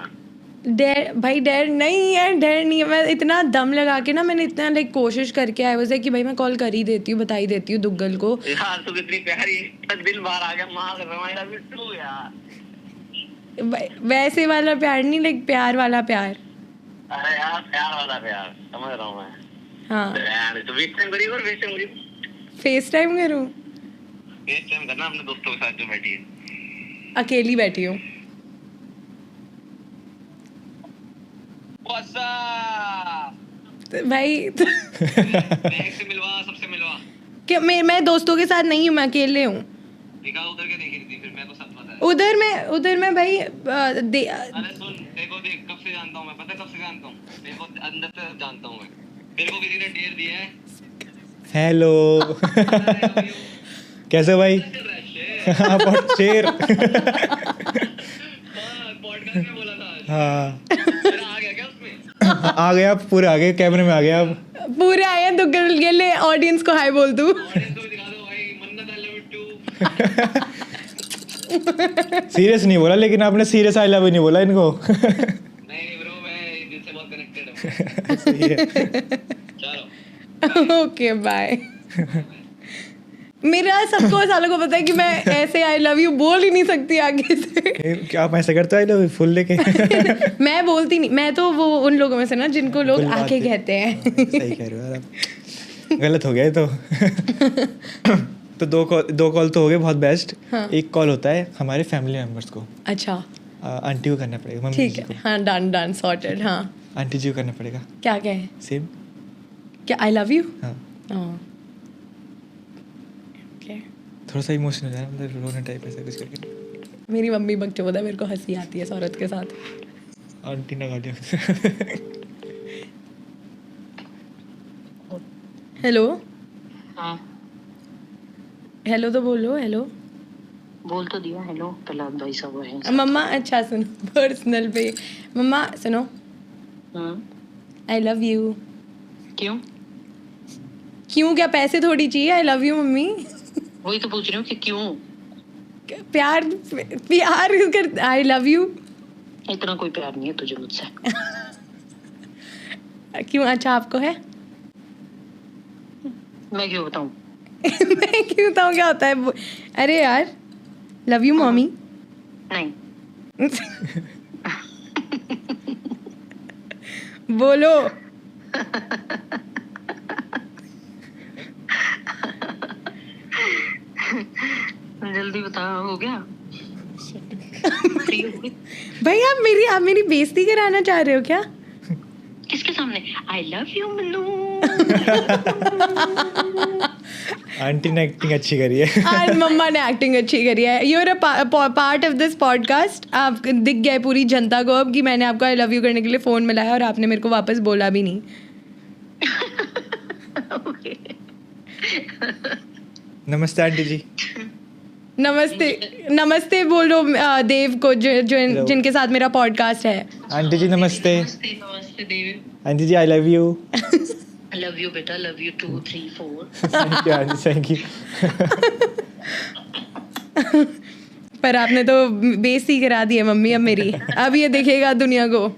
डर भाई डर नहीं है, डर नहीं है। मैं इतना दम लगा के ना, मैंने इतना लाइक कोशिश करके आया वैसे कि भाई मैं कॉल कर ही देती हूँ, बता ही देती हूँ दुग्गल को। यार तू कितनी प्यारी, दिल बाहर आ गया। माँ कर तू यार। वैसे वाला प्यार नहीं, लाइक प्यार वाला प्यार। अरे यार प्यार वाला प्यार समझ रहा हूँ मैं। हाँ यार तो वेस्ट टाइम करी और वेस्ट टाइम करी। फेस टाइम करूँ? वेस्ट टाइम करना अपने दोस्तों के साथ जो बैठी है। अकेली बैठी हूँ। भाई से मिलवा, सबसे मिलवा। क्या मैं दोस्तों के साथ नहीं हूँ, मैं अकेले हूँ। देखा उधर के देख रही थी, फिर मेरे को सब पता है। उधर मैं भाई अरे सुन, देखो देख कब से जानता हूँ मैं, पता कब से जानता हूँ? देखो अंदर से जानता हूँ मैं। तेरे को किसी ने डेर दिया है। हेलो कैसे भाई? हाँ शेर। पॉडकास्ट में बोला था आज। हाँ तेरा आ गया क्या उसमें? आ गया पूरे, आ गए कैमरे में आ गया अब. पूरे आए हैं तो गेले ऑडियंस को हाय बोल दूं. ऑडियंस को भी दिखा दो भाई, Mannat I love you too. Serious नहीं बोला, लेकिन आपने सीरियस आई लव नहीं बोला इनको. नहीं ब्रो, मैं दिल से बहुत कनेक्टेड हूँ. सही है. चलो ओके बाय. मेरा सबको सालों को पता है कि मैं ऐसे आई लव यू बोल ही नहीं सकती आगे से. क्या आप ऐसा करते हो आई लव यू फुल लेके? मैं बोलती नहीं, मैं तो वो उन लोगों में से ना जिनको लोग बुलवाते. आके कहते हैं. सही कह रहे हो यार आप. गलत हो गया ये तो. तो दो कॉल तो हो गए, बहुत बेस्ट. हाँ. एक कॉल होता है हमारे फैमिली मेम्बर्स को. अच्छा आंटी को करना पड़ेगा, मम्मी ठीक जी है. को. हाँ डन डन सॉर्टेड. हाँ आंटी जी को करना पड़ेगा. क्या कहे, सेम. क्या आई लव यू. हाँ ओके. थोड़ा सा इमोशनल है, मतलब रोने टाइप ऐसा कुछ करके. मेरी मम्मी बकचोद है, मेरे को हंसी आती है इस औरत के साथ. आंटी ना गालियाँ. हेलो हाँ हेलो तो बोलो. हेलो बोल तो दिया हेलो. पहला भाई साहब है. मम्मा. अच्छा सुनो पर्सनल पे. मम्मा सुनो, आई लव यू. क्यों? क्यों, क्या पैसे थोड़ी चाहिए. आई लव यू मम्मी. वही तो पूछ रही हूँ कि क्यों. प्यार प्यार कर. आई लव यू. इतना कोई प्यार नहीं है तुझे मुझसे. क्यों. अच्छा आपको है. मैं क्यों बताऊँ. मैं क्यों बताऊँ क्या होता है. अरे यार लव यू मम्मी. नहीं. बोलो. जल्दी बता. हो गया. फ्री हो गई. भाई आप मेरी बेइज्जती कराना चाह रहे हो क्या. किसके सामने. आई लव यू मन्नू. आंटी ने एक्टिंग अच्छी करी है. आज मम्मा ने एक्टिंग अच्छी करी है. You are a part of this podcast. आप दिख गए पूरी जनता को अब कि मैंने आपको आई लव यू करने के लिए फ़ोन मिलाया और आपने मेरे को वापस बोला भी नहीं. नमस्ते आंटी जी. नमस्ते. नमस्ते बोलो देव को जिनके साथ मेरा पॉडकास्ट है. आंटी जी नमस्ते. नमस्ते Dev. Aunty ji I love you. Love you बेटा. Love you 2 3 4. Thank you aunty, thank you. पर आपने तो बेइज्जती करा दी है मम्मी अब मेरी. अब ये दिखेगा दुनिया को.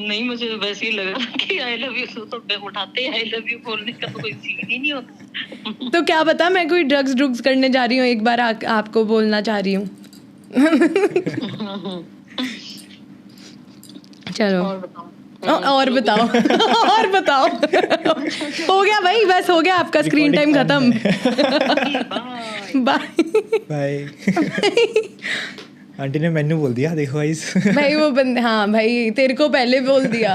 नहीं मुझे वैसे ही लगा कि आई लव यू तो उठाते हैं. आई लव यू बोलने का तो कोई सीन ही नहीं होता. तो क्या पता मैं कोई ड्रग्स करने जा रही हूँ. एक बार आपको बोलना चाह रही हूँ. चलो और बताओ. और बताओ. और बताओ. हो गया भाई, बस हो गया आपका स्क्रीन टाइम खत्म. Bye bye. आंटी ने मेन्यू बोल दिया, देखो गाइस. भाई वो बंदे. हाँ भाई तेरे को पहले बोल दिया.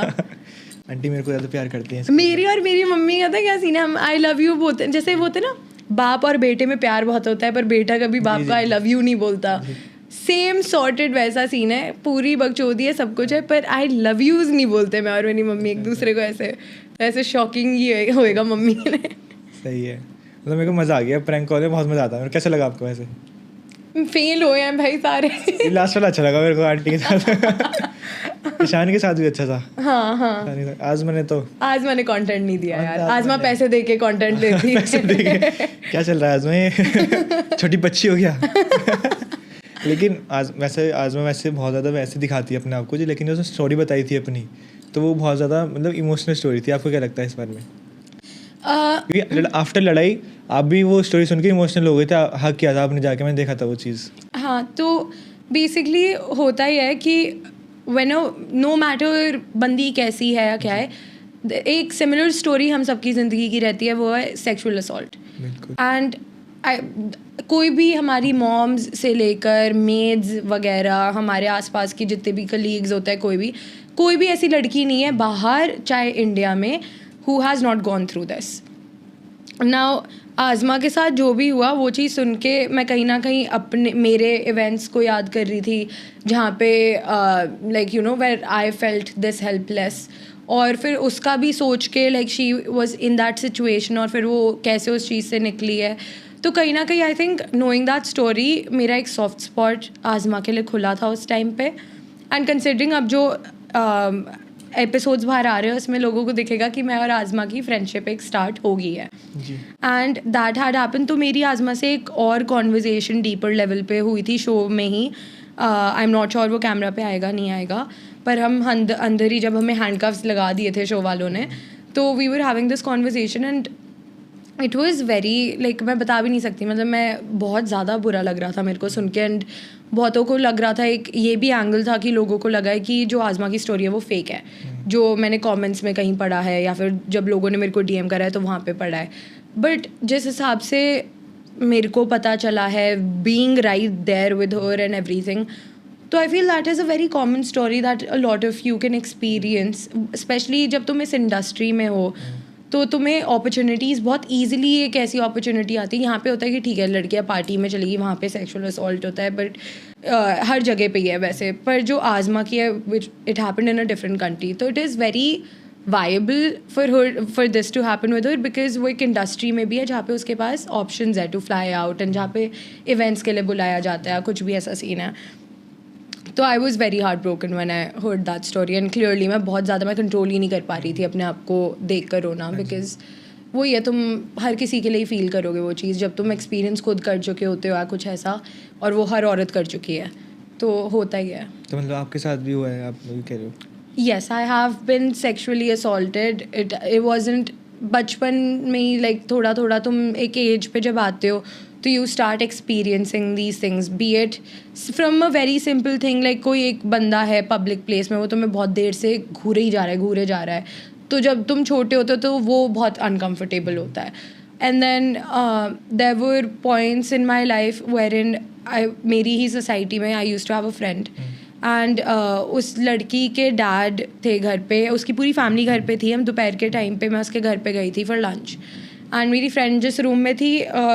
आंटी मेरे को ज़्यादा प्यार करती हैं. मेरी और मेरी मम्मी का था क्या सीन है. हम आई लव यू बोलते हैं. जैसे वो होते ना बाप और बेटे में प्यार बहुत होता है पर बेटा कभी बाप को आई लव यू नहीं बोलता. सेम सॉर्टेड वैसा सीन है. पूरी बकचोदी है, सब कुछ है, पर आई लव यूज नहीं बोलते मैं और मेरी मम्मी एक दूसरे को. ऐसे शॉकिंग ही होएगा मम्मी ने. सही है. मतलब मेरे को मज़ा आ गया प्रैंक कॉल में, बहुत मज़ा आता है. कैसा लगा आपको वैसे? फेल हुए हैं भाई सारे. लास्ट वाला अच्छा लगा मेरे को आंटी के साथ. ईशान के साथ भी अच्छा था. हाँ हाँ. आज मैंने कंटेंट नहीं दिया यार. आज मैं पैसे दे के कंटेंट देती. क्या चल रहा है आज में. छोटी बच्ची हो गया. लेकिन आज मैं वैसे बहुत ज़्यादा वैसे दिखाती है अपने आप को जी. लेकिन उसने स्टोरी बताई थी अपनी, तो वो बहुत ज़्यादा मतलब इमोशनल स्टोरी थी. आपको क्या लगता है इस बारे में? क्योंकि आफ्टर लड़ाई आप भी वो स्टोरी सुन के इमोशनल हो गए थे. हक किया था आपने जाके, मैंने देखा था वो चीज़. हाँ तो बेसिकली होता ही है कि व्हेन नो मैटर बंदी कैसी है या क्या है, एक सिमिलर स्टोरी हम सबकी ज़िंदगी की रहती है, वो है सेक्सुअल असॉल्ट. एंड कोई भी हमारी मॉम्स से लेकर मेड्स वगैरह, हमारे आसपास की जितने भी कलीग्स होते हैं, कोई भी ऐसी लड़की नहीं है बाहर चाहे इंडिया में who has not gone through this. Now आज़मा के साथ जो भी हुआ वो चीज़ सुन के मैं कहीं ना कहीं अपने मेरे इवेंट्स को याद कर रही थी जहाँ पे like you know where I felt this helpless. और फिर उसका भी सोच के like she was in that situation और फिर वो कैसे उस चीज़ से निकली है. तो कहीं ना कहीं I think knowing that story मेरा एक सॉफ्ट स्पॉट आज़मा के लिए खुला था उस टाइम पे. एंड कंसिडरिंग अब जो एपिसोड्स बाहर आ रहे हैं उसमें लोगों को दिखेगा कि मैं और आज़मा की फ्रेंडशिप एक स्टार्ट हो गई है जी एंड दैट हैड हैपन। तो मेरी आज़मा से एक और कॉन्वर्जेशन डीपर लेवल पे हुई थी शो में ही। आई एम नॉट श्योर वो कैमरा पे आएगा नहीं आएगा, पर हम अंदर ही जब हमें हैंडकफ्स लगा दिए थे शो वालों ने, तो we were having this conversation and it was very like मैं बता भी नहीं सकती, मतलब मैं बहुत ज़्यादा बुरा लग रहा था मेरे को सुन के। एंड बहुतों को लग रहा था, एक ये भी एंगल था कि लोगों को लगा है कि जो आज़मा की स्टोरी है वो फेक है, जो मैंने कमेंट्स में कहीं पढ़ा है या फिर जब लोगों ने मेरे को डीएम करा है तो वहाँ पे पढ़ा है। बट जिस हिसाब से मेरे को पता चला है, being right there with her and everything, तो I feel that is a very common story that a lot of you can experience, especially जब तुम इस इंडस्ट्री में हो तो तुम्हें अपॉर्चुनिटीज़ बहुत ईजिली, एक ऐसी अपॉर्चुनिटी आती है। यहाँ पे होता है कि ठीक है लड़कियाँ पार्टी में चलेगी, वहाँ पे सेक्सुअल असॉल्ट होता है, बट हर जगह पे ही है वैसे। पर जो आज़मा की है which it happened in a different country, तो it is very viable for this to happen with her, because वो एक इंडस्ट्री में भी है जहाँ पे उसके पास ऑप्शंस है टू फ्लाई आउट एंड जहाँ पे इवेंट्स के लिए बुलाया जाता है, कुछ भी ऐसा सीन है। तो I was very heart broken when I heard that story and clearly मैं बहुत ज़्यादा मैं कंट्रोल ही नहीं कर पा रही थी अपने आप को देख कर रोना, बिकॉज वही है, तुम हर किसी के लिए फील करोगे वो चीज़ जब तुम एक्सपीरियंस खुद कर चुके होते हो या कुछ ऐसा, और वो हर औरत कर चुकी है, तो होता ही है। तो मतलब आपके साथ भी हुआ है, आप वही कह रहे हो? Yes, I have been sexually assaulted. It wasn't बचपन में ही, लाइक थोड़ा थोड़ा तुम एक एज पे जब आते हो तो you start experiencing these things, B it from a very simple thing, like कोई एक बंदा है पब्लिक प्लेस में, वो तुम्हें बहुत देर से घूरे जा रहा है, तो जब तुम छोटे होते हो तो वो बहुत अनकम्फर्टेबल होता है। And then there were points in my life where in मेरी ही सोसाइटी में I used to have a friend and उस लड़की के डैड थे घर पे, उसकी पूरी फैमिली घर पे थी। हम दोपहर के टाइम पे मैं उसके घर पे गई थी फॉर लंच, एंड मेरी फ्रेंड जिस रूम में थी,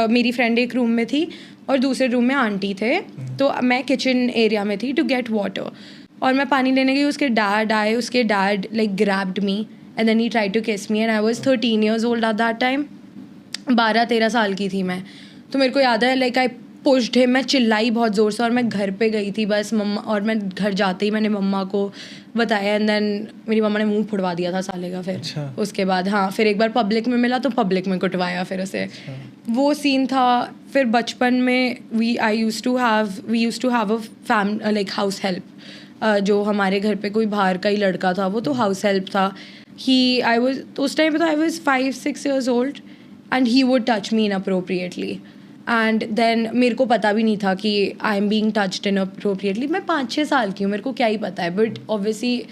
मेरी फ्रेंड एक रूम में थी और दूसरे रूम में आंटी थे, तो मैं किचन एरिया में थी टू गेट वाटर, और मैं पानी लेने गई, उसके डैड आए, उसके dad like grabbed me and then he try to kiss me and I was 13 years old at that time, 12-13 साल की थी मैं। तो मेरे को याद है लाइक आई पुश्ड हिम, मैं चिल्लाई बहुत ज़ोर से, और मैं घर पे गई थी बस मम्मा, और मैं घर जाते ही मैंने मम्मा को बताया एंड देन मेरी मम्मा ने मुंह फुड़वा दिया था साले का। फिर अच्छा। उसके बाद हाँ, फिर एक बार पब्लिक में मिला तो पब्लिक में कुटवाया फिर उसे। वो सीन था। फिर बचपन में we use to have a like house help, जो हमारे घर पे कोई बाहर का ही लड़का था, वो तो हाउस हेल्प था। उस टाइम पे तो I was 5-6 years old and he would touch me inappropriately, and then मेरे को पता भी नहीं था कि I am being touched inappropriately. मैं 5-6 साल की हूँ, मेरे को क्या ही पता है, बट ऑब्वियसली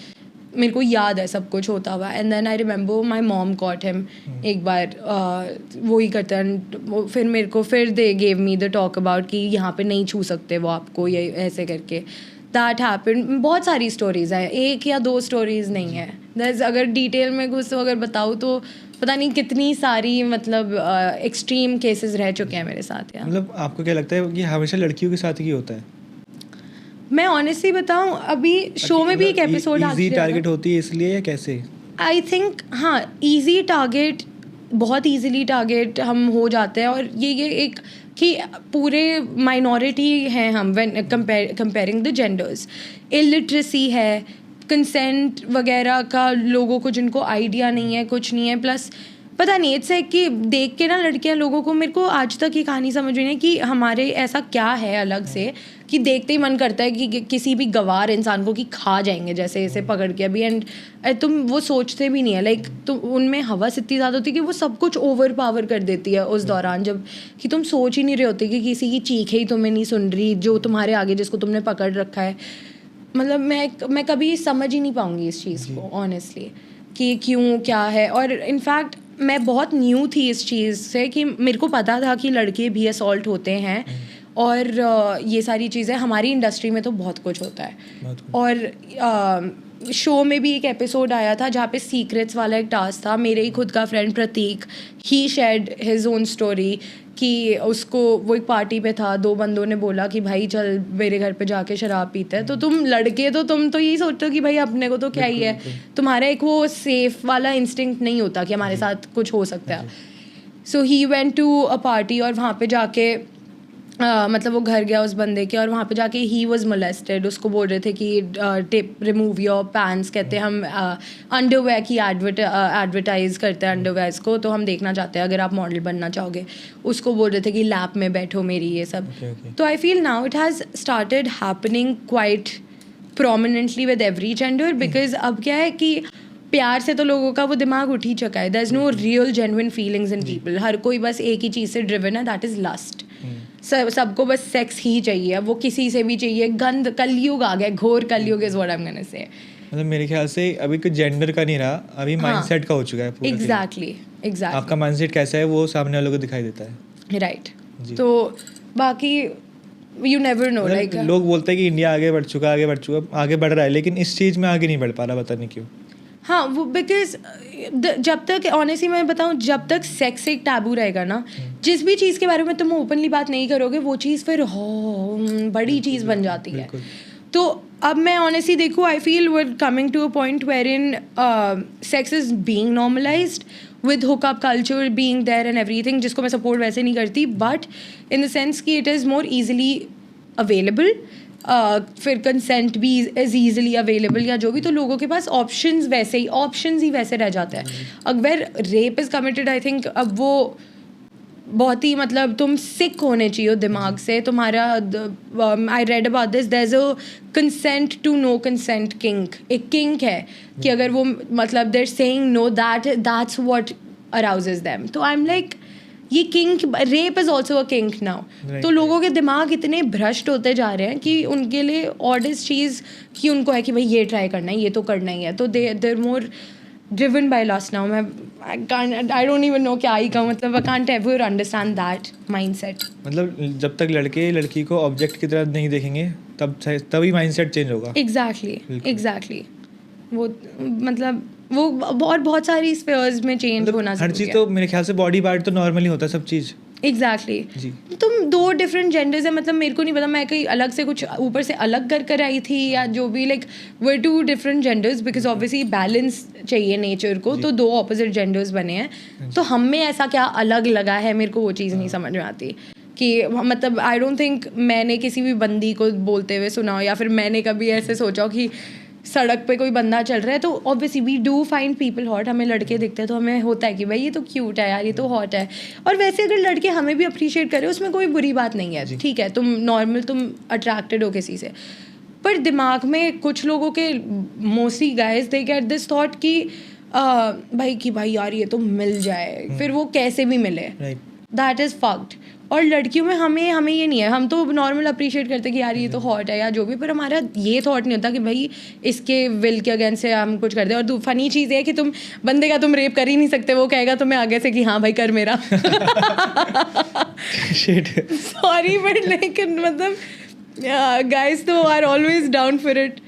मेरे को याद है सब कुछ होता हुआ। And then I remember my mom caught him एक बार, वो ही करता है। फिर मेरे को फिर they gave me the talk about कि यहाँ पे नहीं छू सकते वो आपको, ये ऐसे करके। That happen. बहुत सारी स्टोरीज़ हैं, 1 या 2 स्टोरीज़ नहीं है। अगर डिटेल में घुसो अगर बताऊँ तो पता नहीं कितनी सारी, मतलब एक्सट्रीम केसेस रह चुके हैं मेरे साथ यार। मतलब आपको क्या लगता है कि हमेशा लड़कियों के साथ ही होता है? मैं ऑनेस्टली बताऊँ, अभी शो में भी एक एपिसोड इजी टारगेट होती है इसलिए, या कैसे? आई थिंक हाँ, इजी टारगेट, बहुत इजीली टारगेट हम हो जाते हैं, और ये एक कि पूरे माइनॉरिटी हैं हम when comparing the genders. Illiteracy है, कंसेंट वगैरह का लोगों को जिनको आइडिया नहीं है, कुछ नहीं है, प्लस पता नहीं, इट्स लाइक कि देख के ना लड़कियां लोगों को, मेरे को आज तक ये कहानी समझ नहीं है कि हमारे ऐसा क्या है अलग से कि देखते ही मन करता है कि किसी भी गवार इंसान को कि खा जाएंगे जैसे ऐसे पकड़ के अभी। एंड तुम वो सोचते भी नहीं है, लाइक तुम उनमें हवस इतनी ज़्यादा होती है कि वो सब कुछ ओवर पावर कर देती है उस दौरान, जब कि तुम सोच ही नहीं रहे होते कि किसी की चीखें ही तुम्हें नहीं सुन रही, जो तुम्हारे आगे जिसको तुमने पकड़ रखा है। मतलब मैं कभी समझ ही नहीं पाऊँगी इस चीज़ को ऑनेस्टली कि क्यों क्या है। और इनफैक्ट मैं बहुत न्यू थी इस चीज़ से कि मेरे को पता था कि लड़के भी असॉल्ट होते हैं, और ये सारी चीज़ें हमारी इंडस्ट्री में तो बहुत कुछ होता है। और शो में भी एक एपिसोड आया था जहाँ पे सीक्रेट्स वाला एक टास्क था। मेरे ही खुद का फ्रेंड प्रतीक, ही शेयर्ड हिज ओन स्टोरी कि उसको, वो एक पार्टी पे था, 2 बंदों ने बोला कि भाई चल मेरे घर पे जाके शराब पीते हैं। तो तुम लड़के तो तुम तो यही सोचते हो कि भाई अपने को तो क्या ही है, तुम्हारा एक वो सेफ वाला इंस्टिंक्ट नहीं होता कि हमारे साथ कुछ हो सकता है। So he went to a party, और वहाँ पे जाके मतलब वो घर गया उस बंदे के और वहाँ पे जाके ही वॉज मोलेस्टेड. उसको बोल रहे थे कि टिप रिमूव योर पैंट्स, कहते हैं हम अंडरवेयर की एडवर्टाइज करते हैं अंडरवेयर्स को, तो हम देखना चाहते हैं अगर आप मॉडल बनना चाहोगे. उसको बोल रहे थे कि लैप में बैठो मेरी, ये सब. तो I feel now it has started happening quite prominently with every gender, because अब क्या है कि प्यार से तो लोगों का वो दिमाग उठ ही चुका है. There is no real genuine feelings in people. हर कोई बस एक ही चीज़ से ड्रिवन है, दैट इज़ लस्ट. सबको बस सेक्स ही चाहिए. अब वो किसी से भी चाहिए. गंद कलयुग आ गया, घोर कलयुग is what I am gonna say. मतलब मेरे ख्याल से अभी कोई जेंडर का नहीं रहा, अभी माइंडसेट का हो चुका है पूरा. एग्जैक्टली. आपका माइंडसेट कैसा है वो सामने वालों को दिखाई देता है. राइट. तो बाकी यू नेवर नो. लाइक लोग बोलते हैं कि इंडिया आगे बढ़ चुका, आगे बढ़ रहा है, लेकिन इस चीज़ में आगे नहीं बढ़ पा रहा, पता नहीं क्यों. हाँ, वो बिकॉज जब तक ऑनेस्टली मैं बताऊँ, जब तक सेक्स एक टैबू रहेगा ना, जिस भी चीज़ के बारे में तुम ओपनली बात नहीं करोगे वो चीज़ फिर बड़ी चीज़ बन जाती है. तो अब मैं ऑनेस्टली देखूँ, I feel we are coming to a point wherein sex is being normalised with hookup culture being there and everything, जिसको मैं सपोर्ट वैसे नहीं करती, बट इन द सेंस कि it is more easily available. फिर consent भी is easily available या जो भी, तो लोगों के पास ऑप्शंस ही वैसे रह जाते हैं. अगर rape is committed, I think अब वो बहुत ही मतलब तुम सिक होने चाहिए दिमाग से. तुम्हारा I read about this, there is a consent to no consent kink. एक किंक है कि अगर वो मतलब they're saying no, that's what arouses them. तो आई एम लाइक, ये kink, rape is also a kink now. तो लोगों के दिमाग इतने भ्रष्ट होते जा रहे हैं कि उनके लिए ऑडेस्ट चीज़ कि उनको है कि भाई ये ट्राई करना है, ये तो करना ही है. तो देर मोर driven by lust now. I don't even know क्या ही कहूँ. मतलब I can't ever understand that mindset. मतलब जब तक लड़के लड़की को ऑब्जेक्ट की तरह नहीं देखेंगे तभी माइंडसेट चेंज होगा. एग्जैक्टली. वो मतलब वो और बहुत सारी स्फीयर्स में चेंज होना हर ज़रूरी चीज़ है. तो मेरे ख्याल से बॉडी पार्ट तो नॉर्मली होता है सब चीज़. एग्जैक्टली. तुम दो डिफरेंट जेंडर्स है, मतलब मेरे को नहीं पता, मैं कहीं अलग से कुछ ऊपर से अलग कर आई थी या जो भी, like were two different genders, because obviously balance चाहिए नेचर को. तो दो ऑपोजिट जेंडर्स बने हैं, तो हम में ऐसा क्या अलग लगा है, मेरे को वो चीज़ नहीं समझ में आती. कि मतलब आई डोंट थिंक मैंने किसी भी बंदी को बोलते हुए सुना हो, या फिर मैंने कभी ऐसे सोचा हो कि सड़क पे कोई बंदा चल रहा है तो obviously we do find people hot. हमें लड़के दिखते हैं तो हमें होता है कि भाई ये तो क्यूट है यार, ये तो हॉट है. और वैसे अगर लड़के हमें भी अप्रिशिएट करें उसमें कोई बुरी बात नहीं है. ठीक है, तुम नॉर्मल, तुम अट्रैक्टेड हो किसी से, पर दिमाग में कुछ लोगों के mostly guys they get this thought कि भाई यार ये तो मिल जाए, फिर वो कैसे भी मिले. That is fucked. और लड़कियों में हमें ये नहीं है. हम तो नॉर्मल अप्रिशिएट करते कि यार ये तो हॉट है या जो भी, पर हमारा ये थॉट नहीं होता कि भाई इसके विल के अगेंस्ट से हम कुछ करते. और फनी चीज़ है कि तुम बंदे का तुम रेप कर ही नहीं सकते, वो कहेगा तुम्हें आगे से कि हाँ भाई कर मेरा. सॉरी बट लेकिन मतलब गाइज तो are always down for it.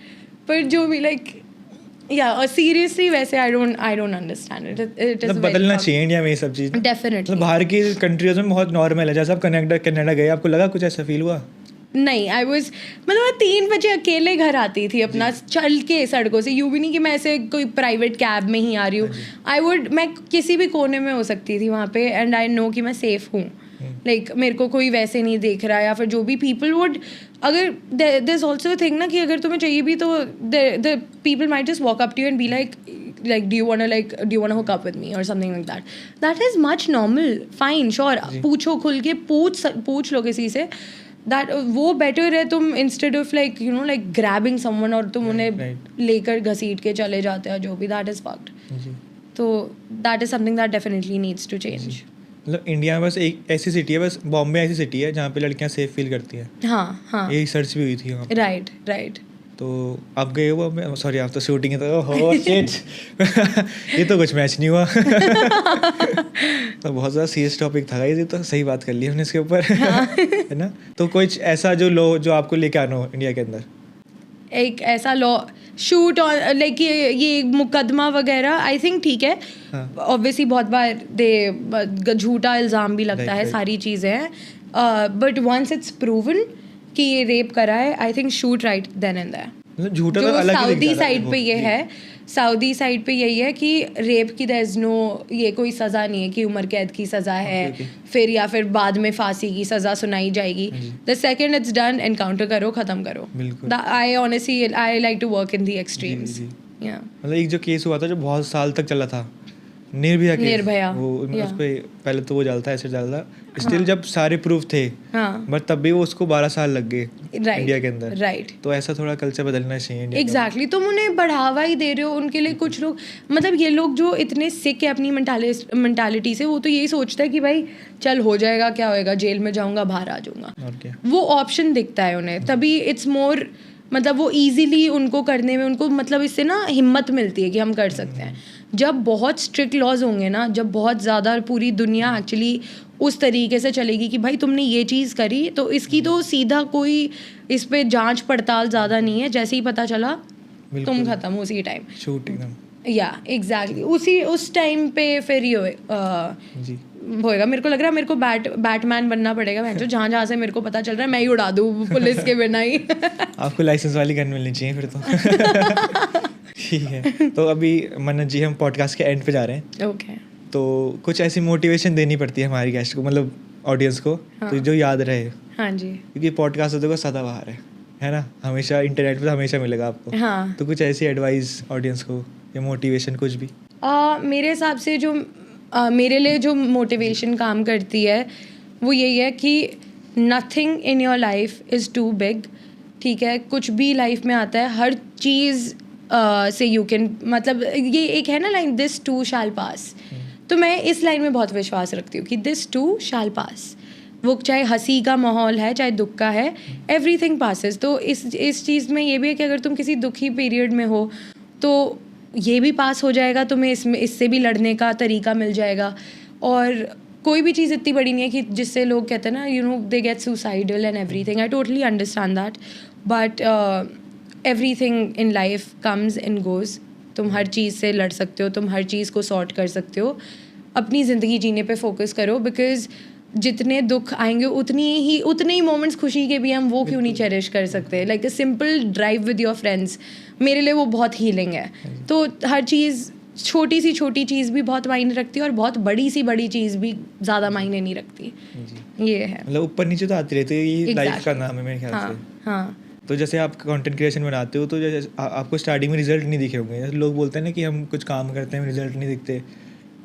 पर जो भी लाइक सीरियसली वैसे आई डोंट अंडरस्टैंड इट. मतलब बदलना चाहिए इंडिया में ये सब चीज़. डेफिनेटली. मतलब बाहर की कंट्रीज में बहुत नॉर्मल है. जैसे आप कनाडा गए, आपको लगा कुछ ऐसा फील हुआ? नहीं, आई वॉज मतलब मैं 3 बजे अकेले घर आती थी अपना चल के सड़कों से. यूँ भी नहीं कि मैं ऐसे कोई प्राइवेट कैब में ही आ रही हूँ. मैं किसी भी कोने में हो सकती थी वहाँ पे, एंड आई नो कि मैं सेफ हूँ. लाइक मेरे को कोई वैसे नहीं देख रहा, या फिर जो भी पीपल वुड, अगर देयर इज ऑल्सो थिंग ना कि अगर तुम्हें चाहिए भी तो the people might just walk up to you and be like do you want to hook up with me or something like that. That is much normal. Fine, sure. पूछो खुल के, पूछ लो किसी से. That वो better है तुम instead of like you know like grabbing someone और तुम उन्हें लेकर घसीट के चले जाते हो, जो भी. That is fucked. तो that is something that definitely needs to change. मतलब इंडिया में बस एक ऐसी सिटी है, बस बॉम्बे ऐसी सिटी है जहाँ पे लड़कियाँ सेफ फील करती हैं. हाँ. यही सर्च भी हुई थी वहाँ. राइट. तो आप गए हो? सॉरी, आप तो शूटिंग है तो हो शिट. ये तो कुछ मैच नहीं हुआ. तो बहुत ज़्यादा सीरियस टॉपिक था ये तो सही बात कर ली हमने इसके ऊपर. है ना. तो कुछ ऐसा जो आपको लेके आना हो इंडिया के अंदर, एक ऐसा लॉ शूट और लाइक ये मुकदमा वगैरह, आई थिंक ठीक है. ऑब्वियसली बहुत बार झूठा इल्ज़ाम भी लगता है, सारी चीज़ें हैं, बट वंस इट्स प्रूवन कि ये रेप करा है, I think shoot right then and there. झूठा जो तो अलग ही साउदी साइड पे ये है सऊदी साइड पे यही है कि रेप की देयर इज नो, ये कोई सज़ा नहीं है कि उम्र कैद की सज़ा है okay. फिर या फिर बाद में फांसी की सज़ा सुनाई जाएगी. The second it's done, encounter करो, ख़त्म करो. बिल्कुल. I honestly I like to work in the extremes. जी. या मतलब एक जो केस हुआ था जो बहुत साल तक चला था, निर्भया केस, निर्भया, वो yeah. उस पे पहले तो वो डालता ऐसे डालता स्टिल जब सारे प्रूफ थे, हाँ बट तब भी वो उसको 12 साल लग गए राइट इंडिया के अंदर. राइट तो ऐसा थोड़ा कल्चर बदलना चाहिए इंडिया का. एग्जैक्टली. तुम उन्हें बढ़ावा ही दे रहे हो. उनके लिए कुछ लोग, मतलब ये लोग जो इतने सिक है अपनी मेंटालिटी से, वो तो यही सोचता है कि भाई चल हो जाएगा, क्या होएगा, जेल में जाऊंगा, बाहर आ जाऊंगा. और क्या. वो ऑप्शन दिखता है उन्हें, तभी इट्स मोर, मतलब वो इजीली उनको करने में, उनको मतलब इससे ना हिम्मत मिलती है कि हम कर सकते हैं. जब बहुत स्ट्रिक्ट लॉज होंगे ना, जब बहुत ज़्यादा पूरी दुनिया एक्चुअली उस तरीके से चलेगी कि भाई तुमने ये चीज़ करी तो इसकी तो सीधा कोई इस पे जांच पड़ताल ज़्यादा नहीं है, जैसे ही पता चला तुम ख़त्म उसी टाइम. शूट एकदम. या एग्जैक्टली उस टाइम पे फिर ये जी. होएगा. मेरे को लग रहा है मेरे को बैटमैन बनना पड़ेगा. मैं जो जहाँ से मेरे को पता चल रहा है मैं ही उड़ा दूँ पुलिस के बिना ही. आपको लाइसेंस वाली गन मिलनी चाहिए फिर तो. ठीक है. तो अभी मन्नत जी हम पॉडकास्ट के एंड पे जा रहे हैं. ओके. तो कुछ ऐसी मोटिवेशन देनी पड़ती है हमारी गेस्ट को, मतलब ऑडियंस को, तो जो याद रहे, हाँ जी. क्योंकि पॉडकास्ट होते को सदाबहार है ना, हमेशा इंटरनेट पे हमेशा मिलेगा आपको. हाँ. तो कुछ ऐसी एडवाइस ऑडियंस को या मोटिवेशन कुछ भी. मेरे हिसाब से जो मेरे लिए जो मोटिवेशन काम करती है वो यही है कि nothing in your life is too big. ठीक है, कुछ भी लाइफ में आता है, हर चीज़ से यू कैन, मतलब ये एक है ना लाइन, दिस टू शैल पास. तो मैं इस लाइन में बहुत विश्वास रखती हूँ कि दिस टू शैल पास. वो चाहे हंसी का माहौल है, चाहे दुख का है, एवरीथिंग पासेस. तो इस चीज़ में ये भी है कि अगर तुम किसी दुखी पीरियड में हो तो ये भी पास हो जाएगा, तुम्हें इससे भी लड़ने का तरीका मिल जाएगा. और कोई भी चीज़ इतनी बड़ी नहीं है कि जिससे लोग कहते हैं ना, you know, they get suicidal and everything. I totally understand that, but everything in life comes and goes. तुम हर चीज़ से लड़ सकते हो, तुम हर चीज़ को सॉर्ट कर सकते हो. अपनी ज़िंदगी जीने पे फोकस करो, बिकॉज जितने दुख आएंगे उतने ही मोमेंट्स खुशी के भी हम वो क्यों नहीं चेरिश कर सकते. Like a simple drive with your friends, मेरे लिए वो बहुत हीलिंग है. तो हर चीज़, छोटी चीज़ भी बहुत मायने रखती है और बहुत बड़ी चीज़ भी ज़्यादा मायने नहीं रखती. ये है, मतलब ऊपर नीचे तो आती रहती है, ये लाइफ का नाम है मेरे ख्याल हाँ. से. हाँ. तो जैसे आप कंटेंट क्रिएशन बनाते हो तो जैसे आपको स्टार्टिंग में रिजल्ट नहीं दिखे होंगे. जैसे लोग बोलते हैं ना कि हम कुछ काम करते हैं रिजल्ट नहीं दिखते,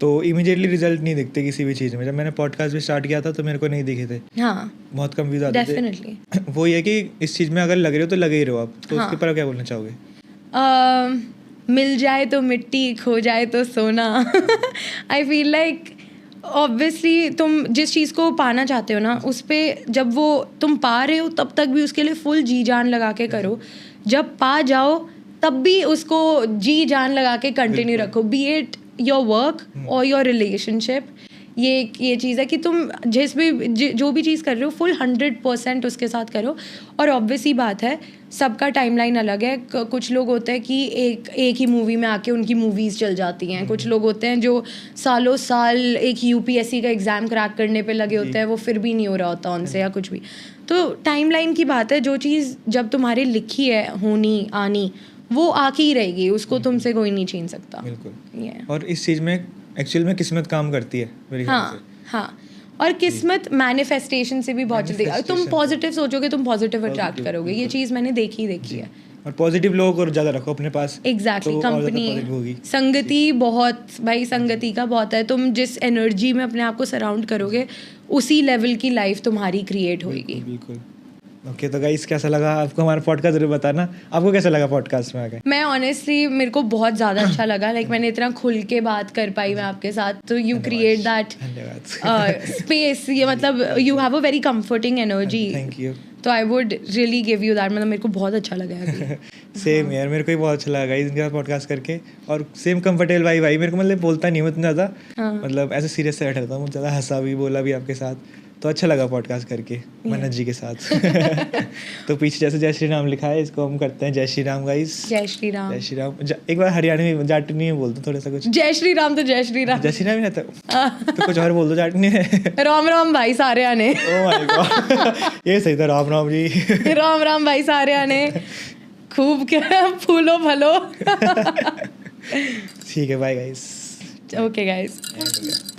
तो इमीडिएटली रिजल्ट नहीं दिखते किसी भी चीज़ में. जब मैंने पॉडकास्ट भी स्टार्ट किया था तो मेरे को नहीं दिखे थे. हाँ, बहुत कम व्यूज आते थे. डेफिनेटली. वो ये कि इस चीज़ में अगर लग रहे हो तो लगे ही रहो आप. तो हाँ. उसके ऊपर आप क्या बोलना चाहोगे? मिल जाए तो मिट्टी, खो जाए तो सोना. आई फील लाइक ऑब्वियसली तुम जिस चीज़ को पाना चाहते हो ना, उस पर जब वो तुम पा रहे हो तब तक भी उसके लिए फुल जी जान लगा के करो. जब पा जाओ तब भी उसको जी जान लगा के कंटिन्यू रखो, बी इट योर वर्क और योर रिलेशनशिप. ये चीज़ है कि तुम जो भी चीज़ कर रहे हो फुल 100% उसके साथ करो. और ऑब्वियसली बात है, सबका टाइमलाइन अलग है. कुछ लोग होते हैं कि एक ही मूवी में आके उनकी मूवीज़ चल जाती हैं. कुछ लोग होते हैं जो सालों साल एक यूपीएससी का एग्ज़ाम क्रैक करने पे लगे होते हैं, वो फिर भी नहीं हो रहा होता उनसे या कुछ भी. तो टाइमलाइन की बात है. जो चीज़ जब तुम्हारी लिखी है होनी आनी, वो आके ही रहेगी, उसको तुमसे कोई नहीं छीन सकता. बिल्कुल. और इस चीज़ में एक्चुअल में किस्मत काम करती है मेरे ख्याल से. हाँ. और किस्मत मैनिफेस्टेशन से भी बहुत जल्दी, तुम पॉजिटिव सोचोगे तुम पॉजिटिव अट्रैक्ट करोगे. ये चीज़ मैंने देखी है. और पॉजिटिव लोगों को ज़्यादा रखो अपने पास. एग्जैक्टली. कंपनी, संगति बहुत, भाई संगति का बहुत है. तुम जिस एनर्जी में अपने आप को सराउंड करोगे उसी लेवल की लाइफ तुम्हारी क्रिएट होगी. बिल्कुल. ओके. तो गाइस कैसा लगा आपको हमारा पॉडकास्ट जरूर बताना. आपको कैसा लगा पॉडकास्ट में आके? मैं ऑनेस्टली, मेरे को बहुत ज़्यादा अच्छा लगा. लाइक मैंने इतना खुल के बात कर पाई मैं आपके साथ. तो यू क्रिएट दैट स्पेस. ये मतलब you have a very comforting energy. Thank you. तो I would really give you that. मतलब मेरे को बहुत अच्छा लगा. सेम यार, मेरे को भी बहुत अच्छा लगा गाइस इनके साथ पॉडकास्ट करके. और सेम कंफर्टेबल भाई मेरे को मतलब बोलता नहीं हूँ इतना ज़्यादा. मतलब ऐसे सीरियस से बैठा था हूँ, ज़्यादा हंसा भी, बोला भी आपके साथ. तो अच्छा लगा पॉडकास्ट करके मन्नत जी के साथ. तो पीछे जैसे जय श्री राम लिखा है, इसको हम करते हैं जय श्री राम गाइस. जय श्री राम. जय श्री राम. एक बार हरियाणवी में जाटनी में बोल दो थोड़ा सा कुछ. जय श्री राम. तो जय श्री राम. जय श्री राम ही रहता है. तो कुछ और बोल दो जाटनी में. राम राम भाई सारे आने. Oh my God. ये सही था. राम राम जी. राम राम भाई सारे आने. खूब क्या फूलो फलो. ठीक है, बाय गाइस। Okay guys.